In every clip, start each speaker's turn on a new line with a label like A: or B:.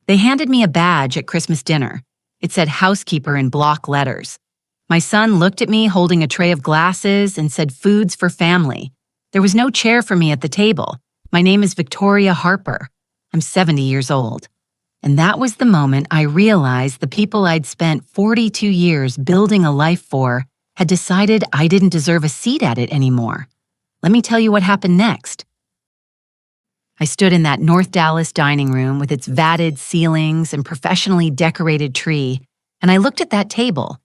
A: They handed me a badge at Christmas dinner. It said Housekeeper in block letters. My son looked at me holding a tray of glasses and said foods for family. There was no chair for me at the table. My name is Victoria Harper. I'm 70 years old. And that was the moment I realized the people I'd spent 42 years building a life for had decided I didn't deserve a seat at it anymore. Let me tell you what happened next. I stood in that North Dallas dining room with its vatted ceilings and professionally decorated tree, and I looked at that table.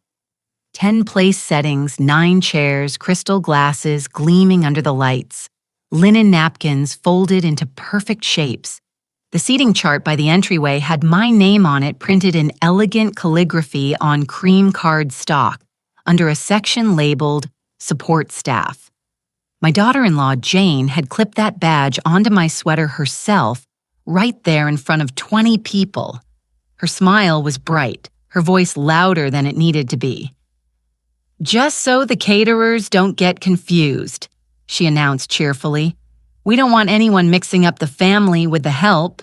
A: 10 place settings, 9 chairs, crystal glasses gleaming under the lights, linen napkins folded into perfect shapes. The seating chart by the entryway had my name on it printed in elegant calligraphy on cream card stock, under a section labeled Support Staff. My daughter-in-law, Jane, had clipped that badge onto my sweater herself, right there in front of 20 people. Her smile was bright, her voice louder than it needed to be. "Just so the caterers don't get confused," she announced cheerfully. "We don't want anyone mixing up the family with the help."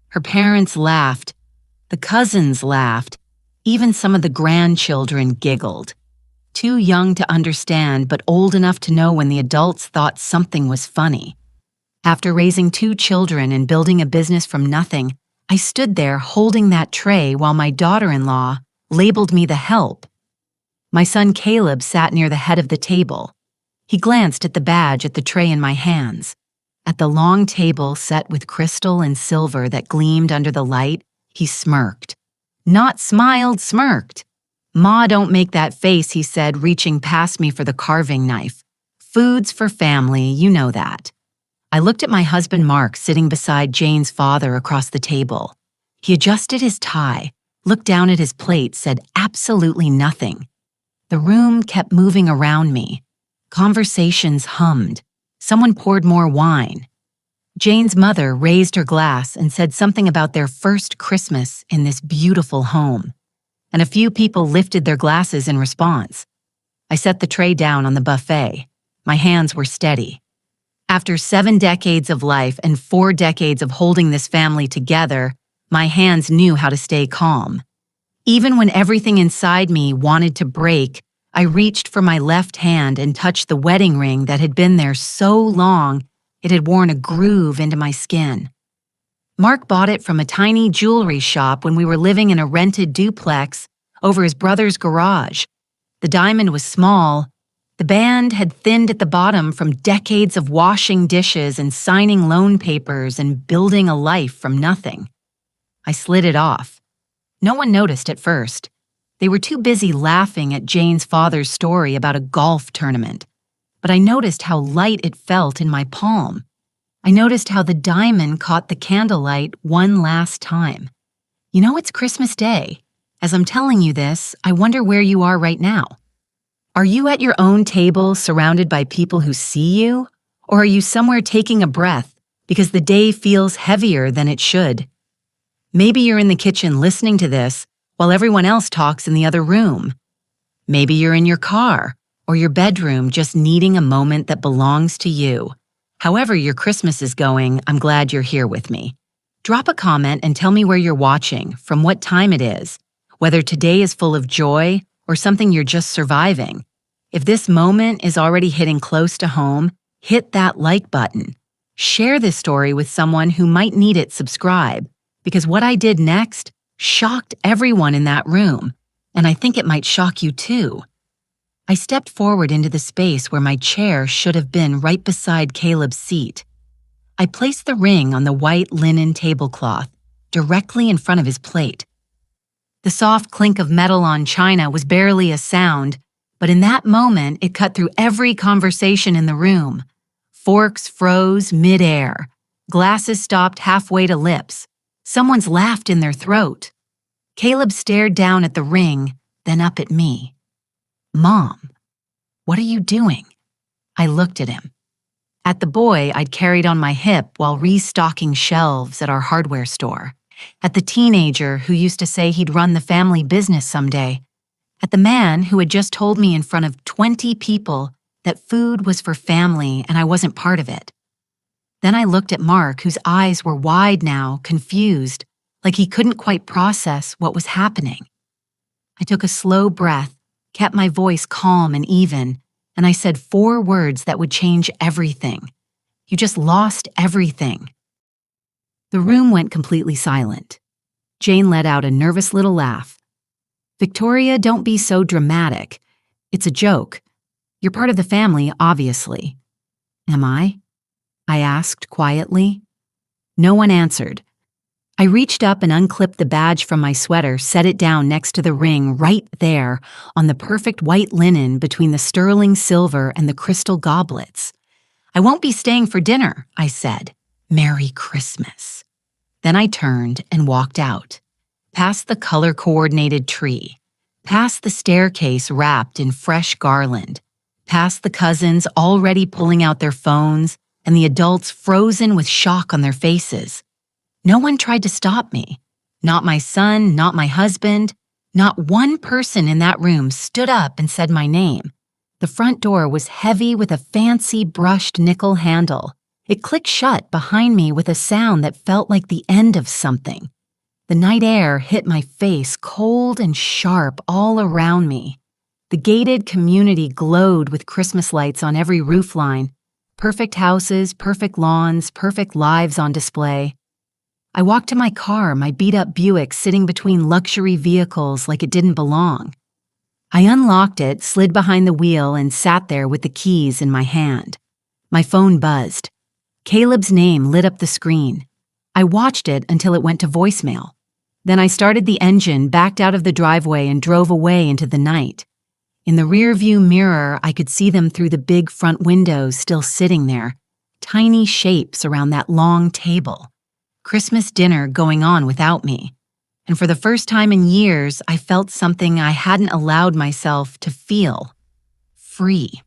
A: Her parents laughed. The cousins laughed. Even some of the grandchildren giggled. Too young to understand, but old enough to know when the adults thought something was funny. After raising 2 children and building a business from nothing, I stood there holding that tray while my daughter-in-law labeled me the help. My son Caleb sat near the head of the table. He glanced at the badge at the tray in my hands. At the long table set with crystal and silver that gleamed under the light, he smirked. Not smiled, smirked. "Ma, don't make that face," he said, reaching past me for the carving knife. "Food's for family, you know that." I looked at my husband Mark sitting beside Jane's father across the table. He adjusted his tie, looked down at his plate, said absolutely nothing. The room kept moving around me. Conversations hummed. Someone poured more wine. Jane's mother raised her glass and said something about their first Christmas in this beautiful home. And a few people lifted their glasses in response. I set the tray down on the buffet. My hands were steady. After 7 decades of life and 4 decades of holding this family together, my hands knew how to stay calm. Even when everything inside me wanted to break, I reached for my left hand and touched the wedding ring that had been there so long it had worn a groove into my skin. Mark bought it from a tiny jewelry shop when we were living in a rented duplex over his brother's garage. The diamond was small. The band had thinned at the bottom from decades of washing dishes and signing loan papers and building a life from nothing. I slid it off. No one noticed at first. They were too busy laughing at Jane's father's story about a golf tournament. But I noticed how light it felt in my palm. I noticed how the diamond caught the candlelight one last time. You know, it's Christmas Day. As I'm telling you this, I wonder where you are right now. Are you at your own table surrounded by people who see you? Or are you somewhere taking a breath because the day feels heavier than it should? Maybe you're in the kitchen listening to this while everyone else talks in the other room. Maybe you're in your car or your bedroom just needing a moment that belongs to you. However your Christmas is going, I'm glad you're here with me. Drop a comment and tell me where you're watching, from what time it is, whether today is full of joy or something you're just surviving. If this moment is already hitting close to home, hit that like button. Share this story with someone who might need it. Subscribe, because what I did next shocked everyone in that room, and I think it might shock you too. I stepped forward into the space where my chair should have been, right beside Caleb's seat. I placed the ring on the white linen tablecloth, directly in front of his plate. The soft clink of metal on china was barely a sound, but in that moment it cut through every conversation in the room. Forks froze mid-air. Glasses stopped halfway to lips. Someone's laughed in their throat. Caleb stared down at the ring, then up at me. "Mom, what are you doing?" I looked at him. At the boy I'd carried on my hip while restocking shelves at our hardware store. At the teenager who used to say he'd run the family business someday. At the man who had just told me in front of 20 people that food was for family and I wasn't part of it. Then I looked at Mark, whose eyes were wide now, confused, like he couldn't quite process what was happening. I took a slow breath, kept my voice calm and even, and I said 4 words that would change everything. You just lost everything. The room went completely silent. Jane let out a nervous little laugh. Victoria, don't be so dramatic. It's a joke. You're part of the family, obviously. Am I? I asked quietly. No one answered. I reached up and unclipped the badge from my sweater, set it down next to the ring right there on the perfect white linen between the sterling silver and the crystal goblets. I won't be staying for dinner, I said. Merry Christmas. Then I turned and walked out, past the color-coordinated tree, past the staircase wrapped in fresh garland, past the cousins already pulling out their phones and the adults frozen with shock on their faces. No one tried to stop me. Not my son, not my husband. Not one person in that room stood up and said my name. The front door was heavy with a fancy brushed nickel handle. It clicked shut behind me with a sound that felt like the end of something. The night air hit my face cold and sharp all around me. The gated community glowed with Christmas lights on every roofline. Perfect houses, perfect lawns, perfect lives on display. I walked to my car, my beat-up Buick sitting between luxury vehicles like it didn't belong. I unlocked it, slid behind the wheel, and sat there with the keys in my hand. My phone buzzed. Caleb's name lit up the screen. I watched it until it went to voicemail. Then I started the engine, backed out of the driveway, and drove away into the night. In the rearview mirror, I could see them through the big front windows still sitting there, tiny shapes around that long table. Christmas dinner going on without me. And for the first time in years, I felt something I hadn't allowed myself to feel. Free.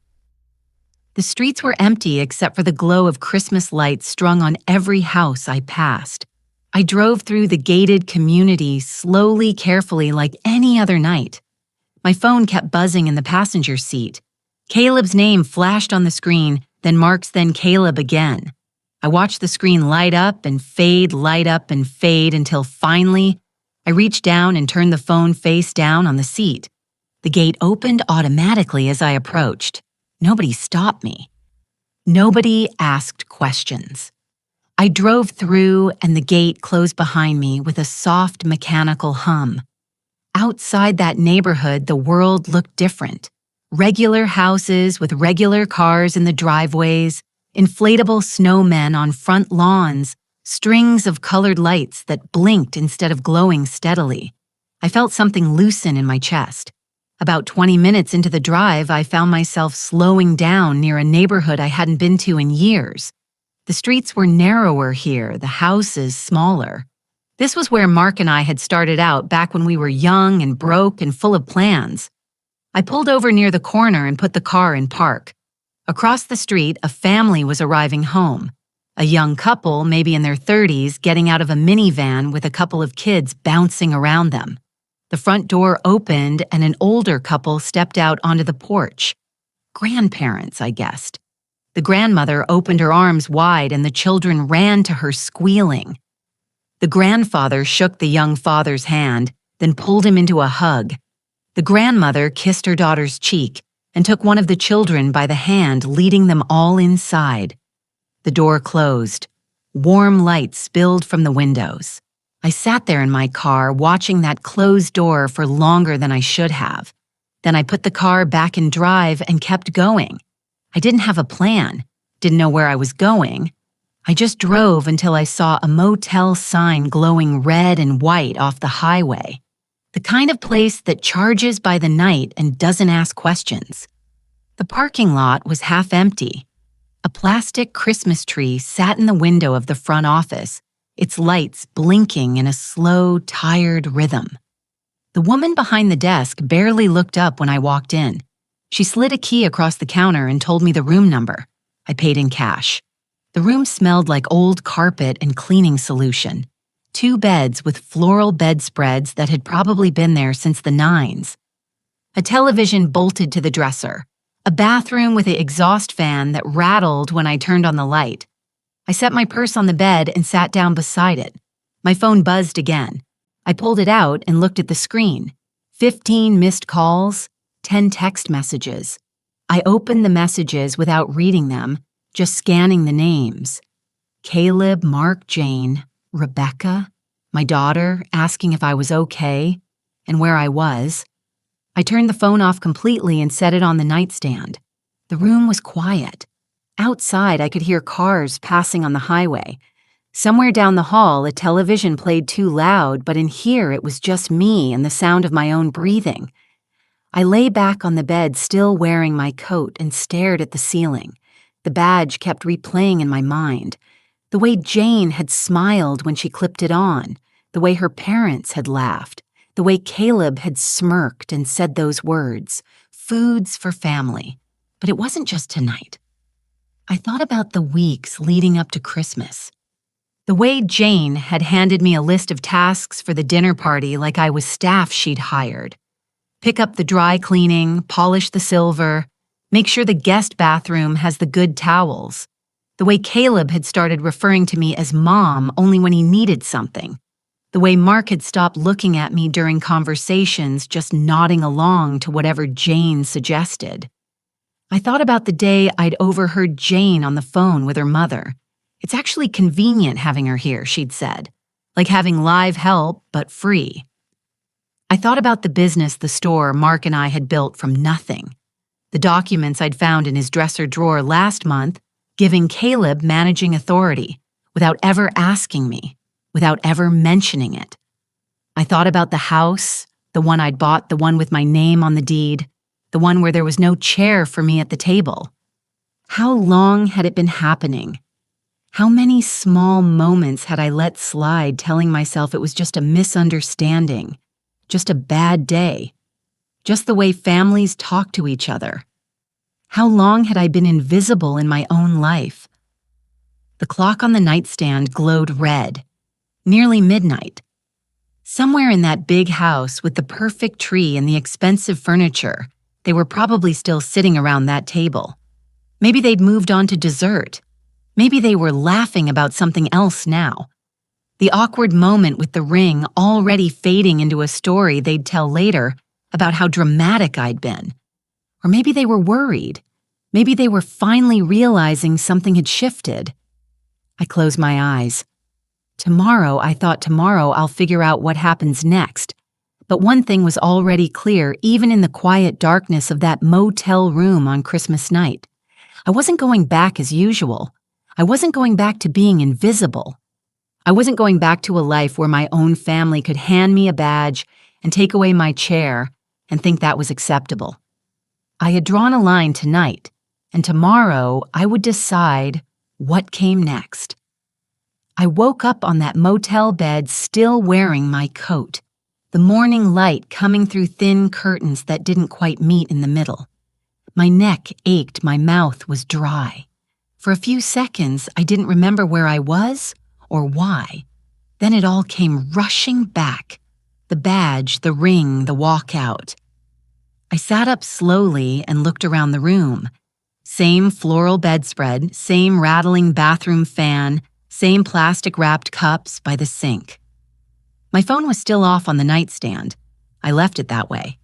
A: The streets were empty except for the glow of Christmas lights strung on every house I passed. I drove through the gated community slowly, carefully, like any other night. My phone kept buzzing in the passenger seat. Caleb's name flashed on the screen, then Mark's, then Caleb again. I watched the screen light up and fade until finally, I reached down and turned the phone face down on the seat. The gate opened automatically as I approached. Nobody stopped me. Nobody asked questions. I drove through and the gate closed behind me with a soft mechanical hum. Outside that neighborhood, the world looked different. Regular houses with regular cars in the driveways, inflatable snowmen on front lawns, strings of colored lights that blinked instead of glowing steadily. I felt something loosen in my chest. About 20 minutes into the drive, I found myself slowing down near a neighborhood I hadn't been to in years. The streets were narrower here, the houses smaller. This was where Mark and I had started out back when we were young and broke and full of plans. I pulled over near the corner and put the car in park. Across the street, a family was arriving home. A young couple, maybe in their 30s, getting out of a minivan with a couple of kids bouncing around them. The front door opened and an older couple stepped out onto the porch. Grandparents, I guessed. The grandmother opened her arms wide and the children ran to her squealing. The grandfather shook the young father's hand, then pulled him into a hug. The grandmother kissed her daughter's cheek and took one of the children by the hand, leading them all inside. The door closed. Warm light spilled from the windows. I sat there in my car, watching that closed door for longer than I should have. Then I put the car back in drive and kept going. I didn't have a plan, didn't know where I was going. I just drove until I saw a motel sign glowing red and white off the highway. The kind of place that charges by the night and doesn't ask questions. The parking lot was half empty. A plastic Christmas tree sat in the window of the front office, its lights blinking in a slow, tired rhythm. The woman behind the desk barely looked up when I walked in. She slid a key across the counter and told me the room number. I paid in cash. The room smelled like old carpet and cleaning solution. 2 beds with floral bedspreads that had probably been there since the 90s. A television bolted to the dresser. A bathroom with an exhaust fan that rattled when I turned on the light. I set my purse on the bed and sat down beside it. My phone buzzed again. I pulled it out and looked at the screen. 15 missed calls, 10 text messages. I opened the messages without reading them, just scanning the names. Caleb, Mark, Jane, Rebecca, my daughter asking if I was okay and where I was. I turned the phone off completely and set it on the nightstand. The room was quiet. Outside, I could hear cars passing on the highway. Somewhere down the hall, a television played too loud, but in here it was just me and the sound of my own breathing. I lay back on the bed, still wearing my coat, and stared at the ceiling. The badge kept replaying in my mind. The way Jane had smiled when she clipped it on, the way her parents had laughed, the way Caleb had smirked and said those words, foods for family. But it wasn't just tonight. I thought about the weeks leading up to Christmas. The way Jane had handed me a list of tasks for the dinner party like I was staff she'd hired. Pick up the dry cleaning, polish the silver, make sure the guest bathroom has the good towels. The way Caleb had started referring to me as Mom only when he needed something. The way Mark had stopped looking at me during conversations, just nodding along to whatever Jane suggested. I thought about the day I'd overheard Jane on the phone with her mother. It's actually convenient having her here, she'd said. Like having live help, but free. I thought about the business the store Mark and I had built from nothing. The documents I'd found in his dresser drawer last month, giving Caleb managing authority, without ever asking me, without ever mentioning it. I thought about the house, the one I'd bought, the one with my name on the deed, the one where there was no chair for me at the table. How long had it been happening? How many small moments had I let slide, telling myself it was just a misunderstanding, just a bad day, just the way families talk to each other? How long had I been invisible in my own life? The clock on the nightstand glowed red, nearly midnight. Somewhere in that big house with the perfect tree and the expensive furniture, they were probably still sitting around that table. Maybe they'd moved on to dessert. Maybe they were laughing about something else now. The awkward moment with the ring already fading into a story they'd tell later about how dramatic I'd been. Or maybe they were worried. Maybe they were finally realizing something had shifted. I closed my eyes. Tomorrow, I thought tomorrow I'll figure out what happens next. But one thing was already clear, even in the quiet darkness of that motel room on Christmas night. I wasn't going back as usual. I wasn't going back to being invisible. I wasn't going back to a life where my own family could hand me a badge and take away my chair and think that was acceptable. I had drawn a line tonight, and tomorrow I would decide what came next. I woke up on that motel bed still wearing my coat, the morning light coming through thin curtains that didn't quite meet in the middle. My neck ached, my mouth was dry. For a few seconds, I didn't remember where I was or why. Then it all came rushing back. The badge, the ring, the walkout. I sat up slowly and looked around the room. Same floral bedspread, same rattling bathroom fan, same plastic-wrapped cups by the sink. My phone was still off on the nightstand. I left it that way.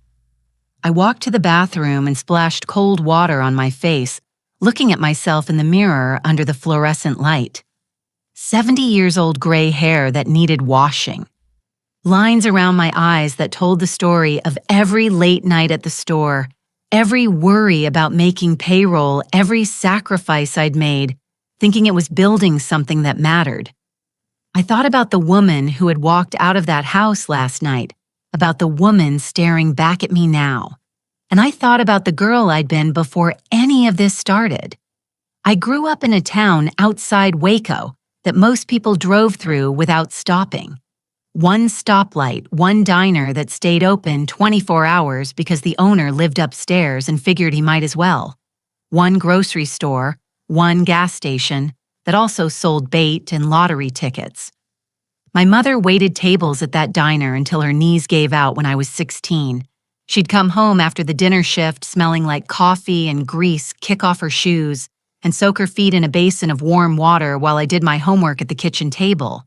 A: I walked to the bathroom and splashed cold water on my face, looking at myself in the mirror under the fluorescent light. 70-years-old gray hair that needed washing. Lines around my eyes that told the story of every late night at the store, every worry about making payroll, every sacrifice I'd made, thinking it was building something that mattered. I thought about the woman who had walked out of that house last night, about the woman staring back at me now. And I thought about the girl I'd been before any of this started. I grew up in a town outside Waco that most people drove through without stopping. One stoplight, one diner that stayed open 24 hours because the owner lived upstairs and figured he might as well. One grocery store, one gas station that also sold bait and lottery tickets. My mother waited tables at that diner until her knees gave out when I was 16. She'd come home after the dinner shift smelling like coffee and grease, kick off her shoes, and soak her feet in a basin of warm water while I did my homework at the kitchen table.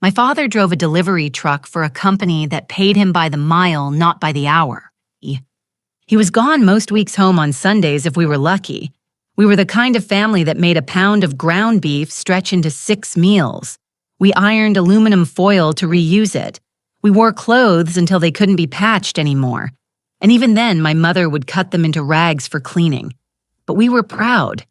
A: My father drove a delivery truck for a company that paid him by the mile, not by the hour. He was gone most weeks home on Sundays if we were lucky. We were the kind of family that made a pound of ground beef stretch into 6 meals. We ironed aluminum foil to reuse it. We wore clothes until they couldn't be patched anymore. And even then, my mother would cut them into rags for cleaning. But we were proud.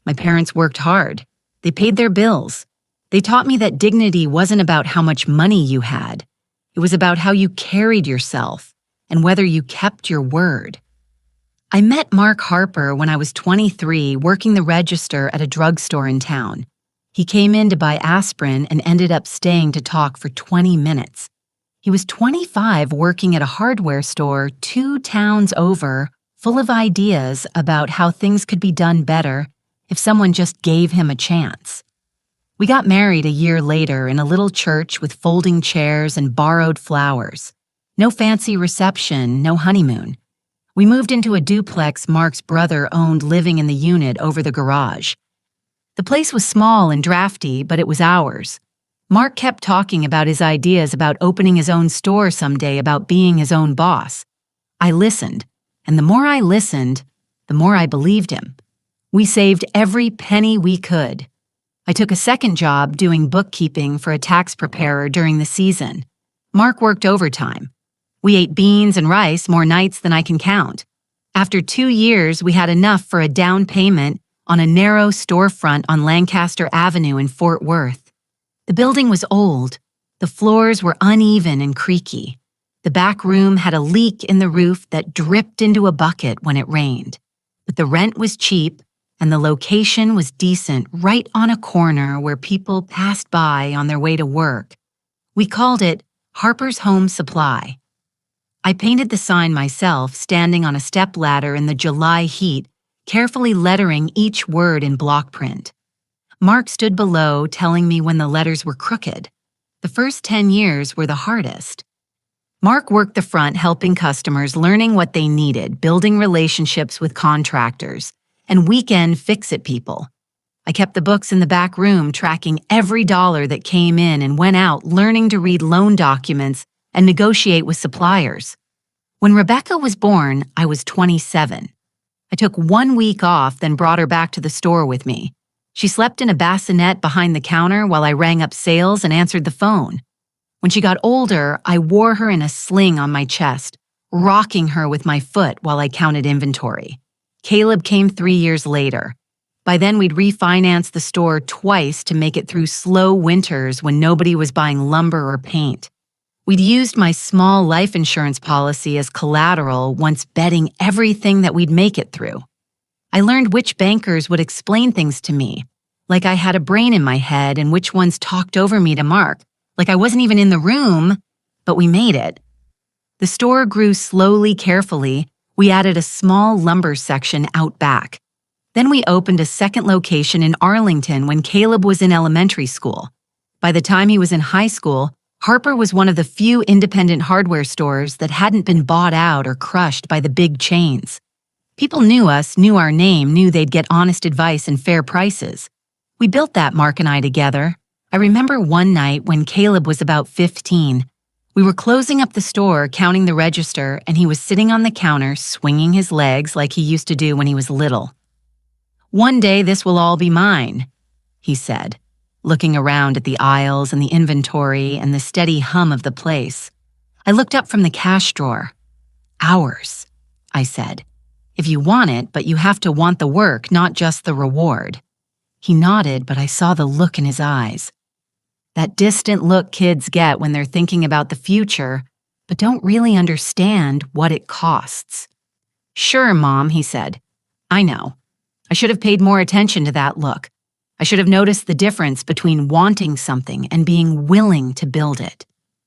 A: My parents worked hard. They paid their bills. They taught me that dignity wasn't about how much money you had. It was about how you carried yourself and whether you kept your word. I met Mark Harper when I was 23, working the register at a drugstore in town. He came in to buy aspirin and ended up staying to talk for 20 minutes. He was 25, working at a hardware store 2 towns over, full of ideas about how things could be done better if someone just gave him a chance. We got married a year later in a little church with folding chairs and borrowed flowers. No fancy reception, no honeymoon. We moved into a duplex Mark's brother owned, living in the unit over the garage. The place was small and drafty, but it was ours. Mark kept talking about his ideas about opening his own store someday, about being his own boss. I listened, and the more I listened, the more I believed him. We saved every penny we could. I took a second job doing bookkeeping for a tax preparer during the season. Mark worked overtime. We ate beans and rice more nights than I can count. After 2 years, we had enough for a down payment on a narrow storefront on Lancaster Avenue in Fort Worth. The building was old. The floors were uneven and creaky. The back room had a leak in the roof that dripped into a bucket when it rained. But the rent was cheap, and the location was decent, right on a corner where people passed by on their way to work. We called it Harper's Home Supply. I painted the sign myself, standing on a stepladder in the July heat, carefully lettering each word in block print. Mark stood below, telling me when the letters were crooked. The first 10 years were the hardest. Mark worked the front, helping customers, learning what they needed, building relationships with contractors, and weekend fix-it people. I kept the books in the back room, tracking every dollar that came in and went out, learning to read loan documents and negotiate with suppliers. When Rebecca was born, I was 27. I took 1 week off, then brought her back to the store with me. She slept in a bassinet behind the counter while I rang up sales and answered the phone. When she got older, I wore her in a sling on my chest, rocking her with my foot while I counted inventory. Caleb came 3 years later. By then, we'd refinanced the store twice to make it through slow winters when nobody was buying lumber or paint. We'd used my small life insurance policy as collateral, once betting everything that we'd make it through. I learned which bankers would explain things to me, like I had a brain in my head, and which ones talked over me to Mark, like I wasn't even in the room, but we made it. The store grew slowly, carefully. We added a small lumber section out back. Then we opened a second location in Arlington when Caleb was in elementary school. By the time he was in high school, Harper was one of the few independent hardware stores that hadn't been bought out or crushed by the big chains. People knew us, knew our name, knew they'd get honest advice and fair prices. We built that, Mark and I, together. I remember one night when Caleb was about 15. We were closing up the store, counting the register, and he was sitting on the counter, swinging his legs like he used to do when he was little. "One day this will all be mine," he said, looking around at the aisles and the inventory and the steady hum of the place. I looked up from the cash drawer. "Ours," I said. "If you want it, but you have to want the work, not just the reward." He nodded, but I saw the look in his eyes. That distant look kids get when they're thinking about the future, but don't really understand what it costs. "Sure, Mom," he said. "I know. I should have paid more attention to that look. I should have noticed the difference between wanting something and being willing to build it.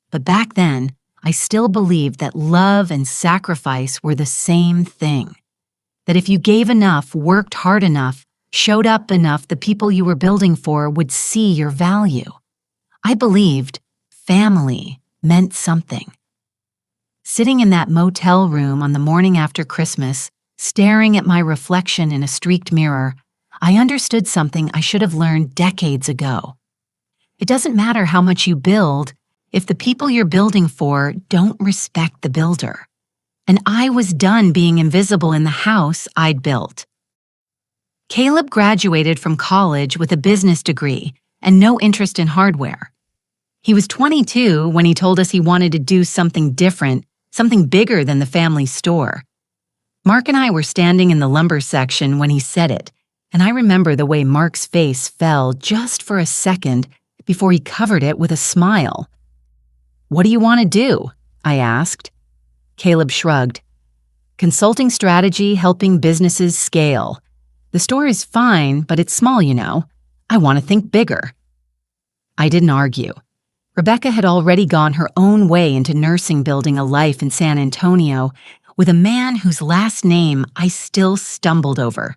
A: But back then, I still believed that love and sacrifice were the same thing. That if you gave enough, worked hard enough, showed up enough, the people you were building for would see your value. I believed family meant something. Sitting in that motel room on the morning after Christmas, staring at my reflection in a streaked mirror, I understood something I should have learned decades ago. It doesn't matter how much you build if the people you're building for don't respect the builder. And I was done being invisible in the house I'd built. Caleb graduated from college with a business degree and no interest in hardware. He was 22 when he told us he wanted to do something different, something bigger than the family store. Mark and I were standing in the lumber section when he said it, and I remember the way Mark's face fell just for a second before he covered it with a smile. "What do you want to do?" I asked. Caleb shrugged. "Consulting strategy, helping businesses scale. The store is fine, but it's small, you know. I want to think bigger." I didn't argue. Rebecca had already gone her own way into nursing, building a life in San Antonio with a man whose last name I still stumbled over.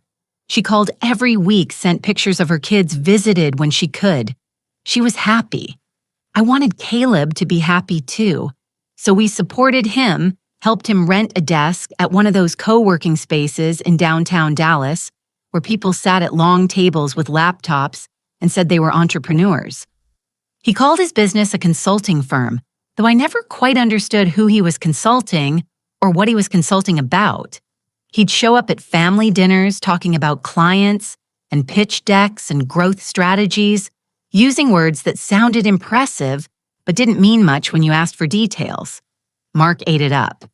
A: She called every week, sent pictures of her kids, visited when she could. She was happy. I wanted Caleb to be happy too, so we supported him, helped him rent a desk at one of those co-working spaces in downtown Dallas, where people sat at long tables with laptops and said they were entrepreneurs. He called his business a consulting firm, though I never quite understood who he was consulting or what he was consulting about. He'd show up at family dinners talking about clients and pitch decks and growth strategies, using words that sounded impressive but didn't mean much when you asked for details. Mark ate it up.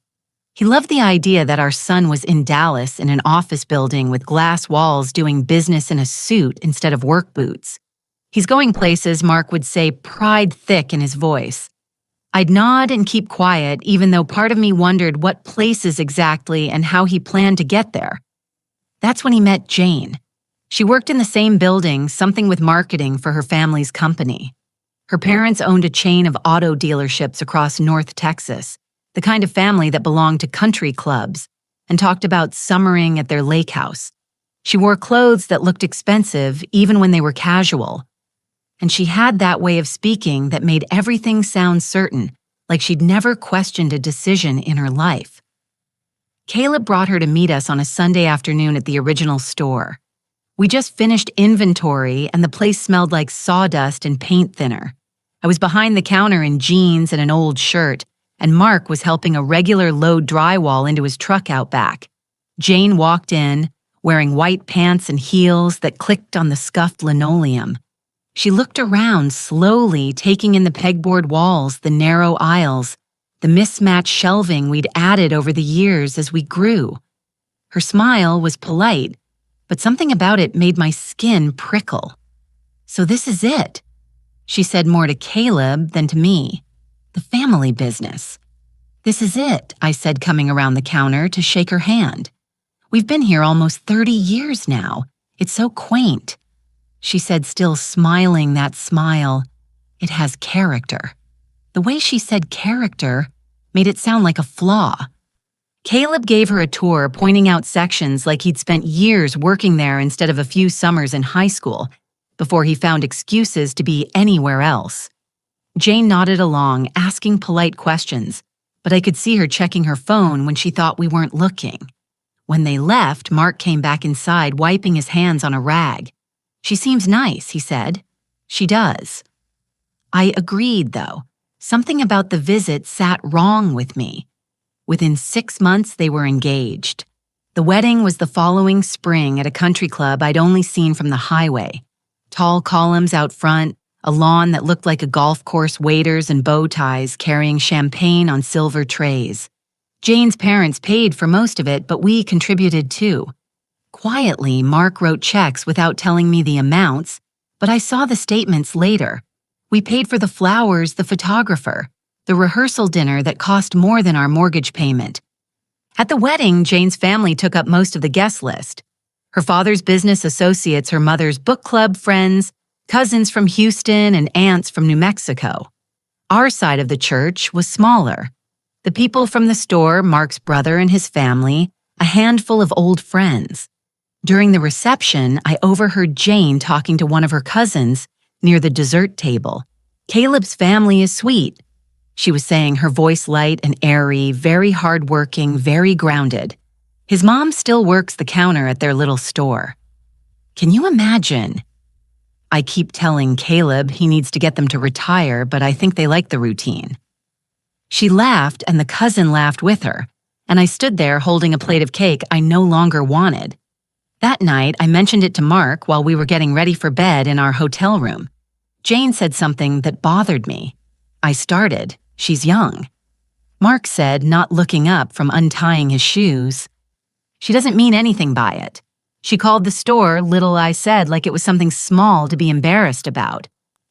A: He loved the idea that our son was in Dallas in an office building with glass walls doing business in a suit instead of work boots. "He's going places," Mark would say, pride thick in his voice. I'd nod and keep quiet, even though part of me wondered what places exactly and how he planned to get there. That's when he met Jane. She worked in the same building, something with marketing for her family's company. Her parents owned a chain of auto dealerships across North Texas, the kind of family that belonged to country clubs, and talked about summering at their lake house. She wore clothes that looked expensive even when they were casual. And she had that way of speaking that made everything sound certain, like she'd never questioned a decision in her life. Caleb brought her to meet us on a Sunday afternoon at the original store. We just finished inventory and the place smelled like sawdust and paint thinner. I was behind the counter in jeans and an old shirt, and Mark was helping a regular load drywall into his truck out back. Jane walked in, wearing white pants and heels that clicked on the scuffed linoleum. She looked around slowly, taking in the pegboard walls, the narrow aisles, the mismatched shelving we'd added over the years as we grew. Her smile was polite, but something about it made my skin prickle. "So this is it," she said, more to Caleb than to me. "The family business." "This is it," I said, coming around the counter to shake her hand. "We've been here almost 30 years now. It's so quaint." She said, still smiling that smile, "It has character." The way she said character made it sound like a flaw. Caleb gave her a tour, pointing out sections like he'd spent years working there instead of a few summers in high school, before he found excuses to be anywhere else. Jane nodded along, asking polite questions, but I could see her checking her phone when she thought we weren't looking. When they left, Mark came back inside, wiping his hands on a rag. "She seems nice," he said. "She does." I agreed, though. Something about the visit sat wrong with me. Within 6 months, they were engaged. The wedding was the following spring at a country club I'd only seen from the highway. Tall columns out front, a lawn that looked like a golf course, waiters and bow ties carrying champagne on silver trays. Jane's parents paid for most of it, but we contributed too. Quietly, Mark wrote checks without telling me the amounts, but I saw the statements later. We paid for the flowers, the photographer, the rehearsal dinner that cost more than our mortgage payment. At the wedding, Jane's family took up most of the guest list. Her father's business associates, her mother's book club friends, cousins from Houston, and aunts from New Mexico. Our side of the church was smaller. The people from the store, Mark's brother and his family, a handful of old friends. During the reception, I overheard Jane talking to one of her cousins near the dessert table. "Caleb's family is sweet," she was saying, her voice light and airy, very hardworking, very grounded. "His mom still works the counter at their little store." Can you imagine? I keep telling Caleb he needs to get them to retire, but I think they like the routine. She laughed, and the cousin laughed with her, and I stood there holding a plate of cake I no longer wanted. That night, I mentioned it to Mark while we were getting ready for bed in our hotel room. Jane said something that bothered me. I started, "She's young." Mark said, not looking up from untying his shoes, "She doesn't mean anything by it. She called the store Little I Said like it was something small to be embarrassed about.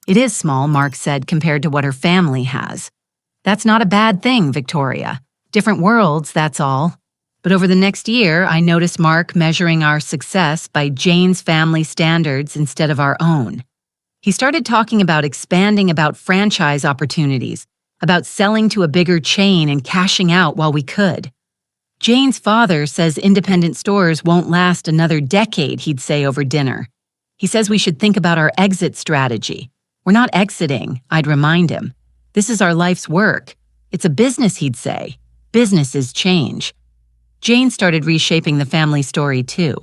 A: It is small," Mark said, compared to what her family has. "That's not a bad thing, Victoria. Different worlds, that's all." But over the next year, I noticed Mark measuring our success by Jane's family standards instead of our own. He started talking about expanding about franchise opportunities, about selling to a bigger chain and cashing out while we could. Jane's father says independent stores won't last another decade, he'd say over dinner. He says we should think about our exit strategy. "We're not exiting," I'd remind him. "This is our life's work. It's a business," he'd say. "Businesses change." Jane started reshaping the family story too.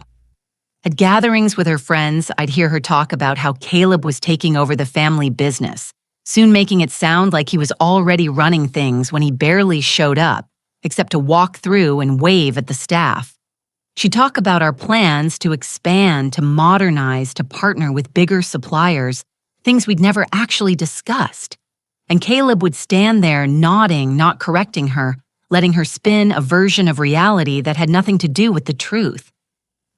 A: At gatherings with her friends, I'd hear her talk about how Caleb was taking over the family business, soon making it sound like he was already running things when he barely showed up, except to walk through and wave at the staff. She'd talk about our plans to expand, to modernize, to partner with bigger suppliers, things we'd never actually discussed. And Caleb would stand there nodding, not correcting her, letting her spin a version of reality that had nothing to do with the truth.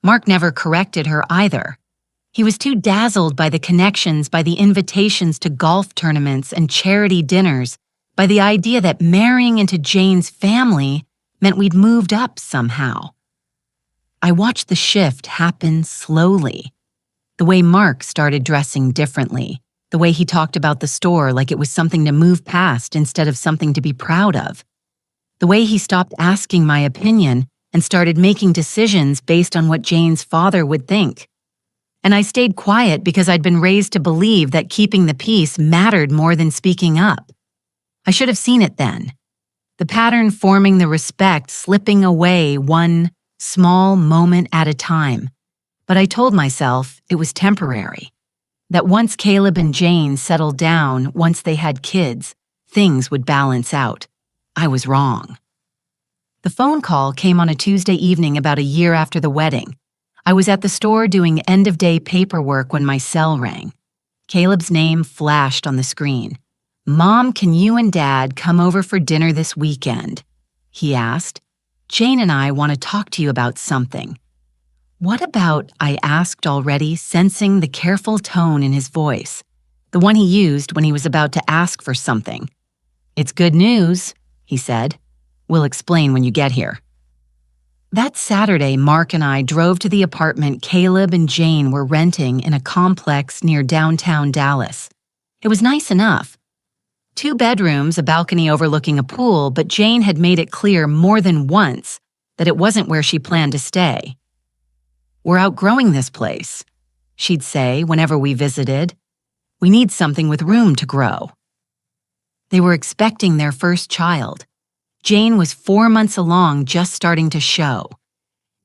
A: Mark never corrected her either. He was too dazzled by the connections, by the invitations to golf tournaments and charity dinners, by the idea that marrying into Jane's family meant we'd moved up somehow. I watched the shift happen slowly. The way Mark started dressing differently, the way he talked about the store like it was something to move past instead of something to be proud of. The way he stopped asking my opinion and started making decisions based on what Jane's father would think. And I stayed quiet because I'd been raised to believe that keeping the peace mattered more than speaking up. I should have seen it then. The pattern forming the respect slipping away one small moment at a time. But I told myself it was temporary. That once Caleb and Jane settled down, once they had kids, things would balance out. I was wrong. The phone call came on a Tuesday evening about a year after the wedding. I was at the store doing end-of-day paperwork when my cell rang. Caleb's name flashed on the screen. "Mom, can you and Dad come over for dinner this weekend?" he asked. "Jane and I want to talk to you about something." "What about?" I asked already, sensing the careful tone in his voice, the one he used when he was about to ask for something. "It's good news," he said. "We'll explain when you get here." That Saturday, Mark and I drove to the apartment Caleb and Jane were renting in a complex near downtown Dallas. It was nice enough. 2 bedrooms, a balcony overlooking a pool, but Jane had made it clear more than once that it wasn't where she planned to stay. "We're outgrowing this place," she'd say whenever we visited. "We need something with room to grow." They were expecting their first child. Jane was 4 months along, just starting to show.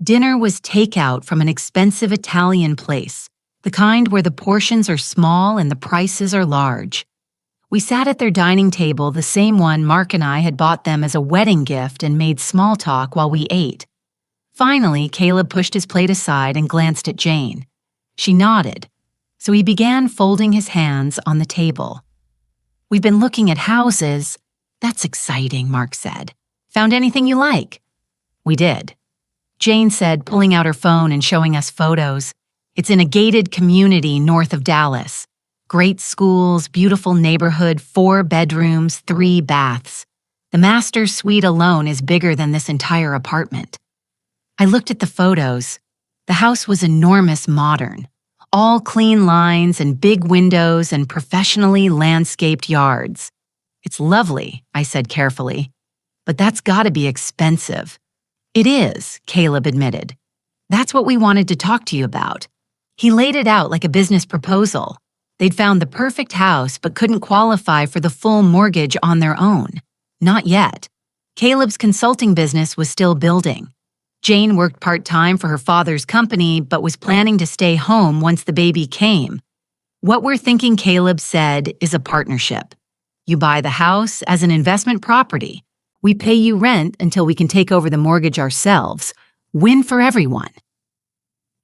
A: Dinner was takeout from an expensive Italian place, the kind where the portions are small and the prices are large. We sat at their dining table, the same one Mark and I had bought them as a wedding gift, and made small talk while we ate. Finally, Caleb pushed his plate aside and glanced at Jane. She nodded, so he began folding his hands on the table. "We've been looking at houses." "That's exciting," Mark said. "Found anything you like?" We did. Jane said, pulling out her phone and showing us photos. "It's in a gated community north of Dallas. Great schools, beautiful neighborhood, 4 bedrooms, 3 baths. The master suite alone is bigger than this entire apartment." I looked at the photos. The house was enormous modern. All clean lines and big windows and professionally landscaped yards. "It's lovely," I said carefully, "but that's gotta be expensive." "It is," Caleb admitted. "That's what we wanted to talk to you about." He laid it out like a business proposal. They'd found the perfect house but couldn't qualify for the full mortgage on their own. Not yet. Caleb's consulting business was still building. Jane worked part-time for her father's company but was planning to stay home once the baby came. What we're thinking, Caleb said, is a partnership. You buy the house as an investment property. We pay you rent until we can take over the mortgage ourselves. Win for everyone.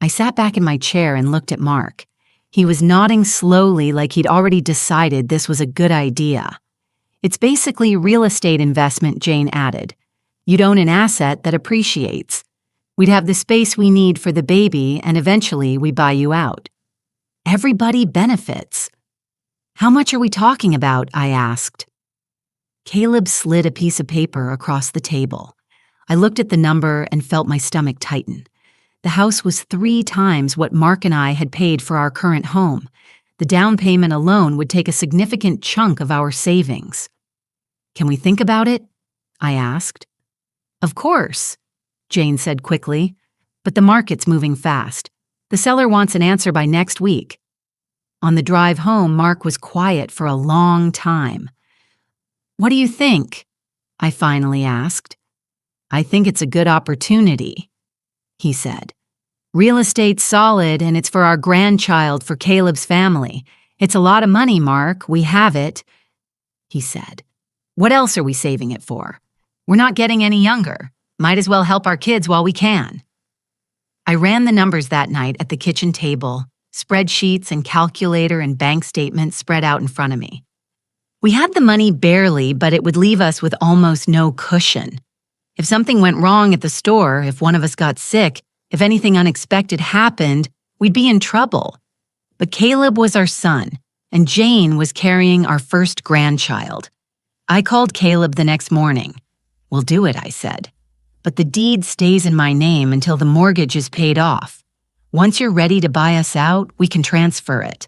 A: I sat back in my chair and looked at Mark. He was nodding slowly like he'd already decided this was a good idea. It's basically real estate investment, Jane added. You'd own an asset that appreciates. We'd have the space we need for the baby, and eventually we buy you out. Everybody benefits. How much are we talking about? I asked. Caleb slid a piece of paper across the table. I looked at the number and felt my stomach tighten. The house was 3 times what Mark and I had paid for our current home. The down payment alone would take a significant chunk of our savings. Can we think about it? I asked. Of course, Jane said quickly, but the market's moving fast. The seller wants an answer by next week. On the drive home, Mark was quiet for a long time. What do you think? I finally asked. I think it's a good opportunity, he said. Real estate's solid, and it's for our grandchild, for Caleb's family. It's a lot of money, Mark. We have it, he said. What else are we saving it for? We're not getting any younger. Might as well help our kids while we can. I ran the numbers that night at the kitchen table, spreadsheets and calculator and bank statements spread out in front of me. We had the money barely, but it would leave us with almost no cushion. If something went wrong at the store, if one of us got sick, if anything unexpected happened, we'd be in trouble. But Caleb was our son, and Jane was carrying our first grandchild. I called Caleb the next morning. We'll do it, I said. But the deed stays in my name until the mortgage is paid off. Once you're ready to buy us out, we can transfer it.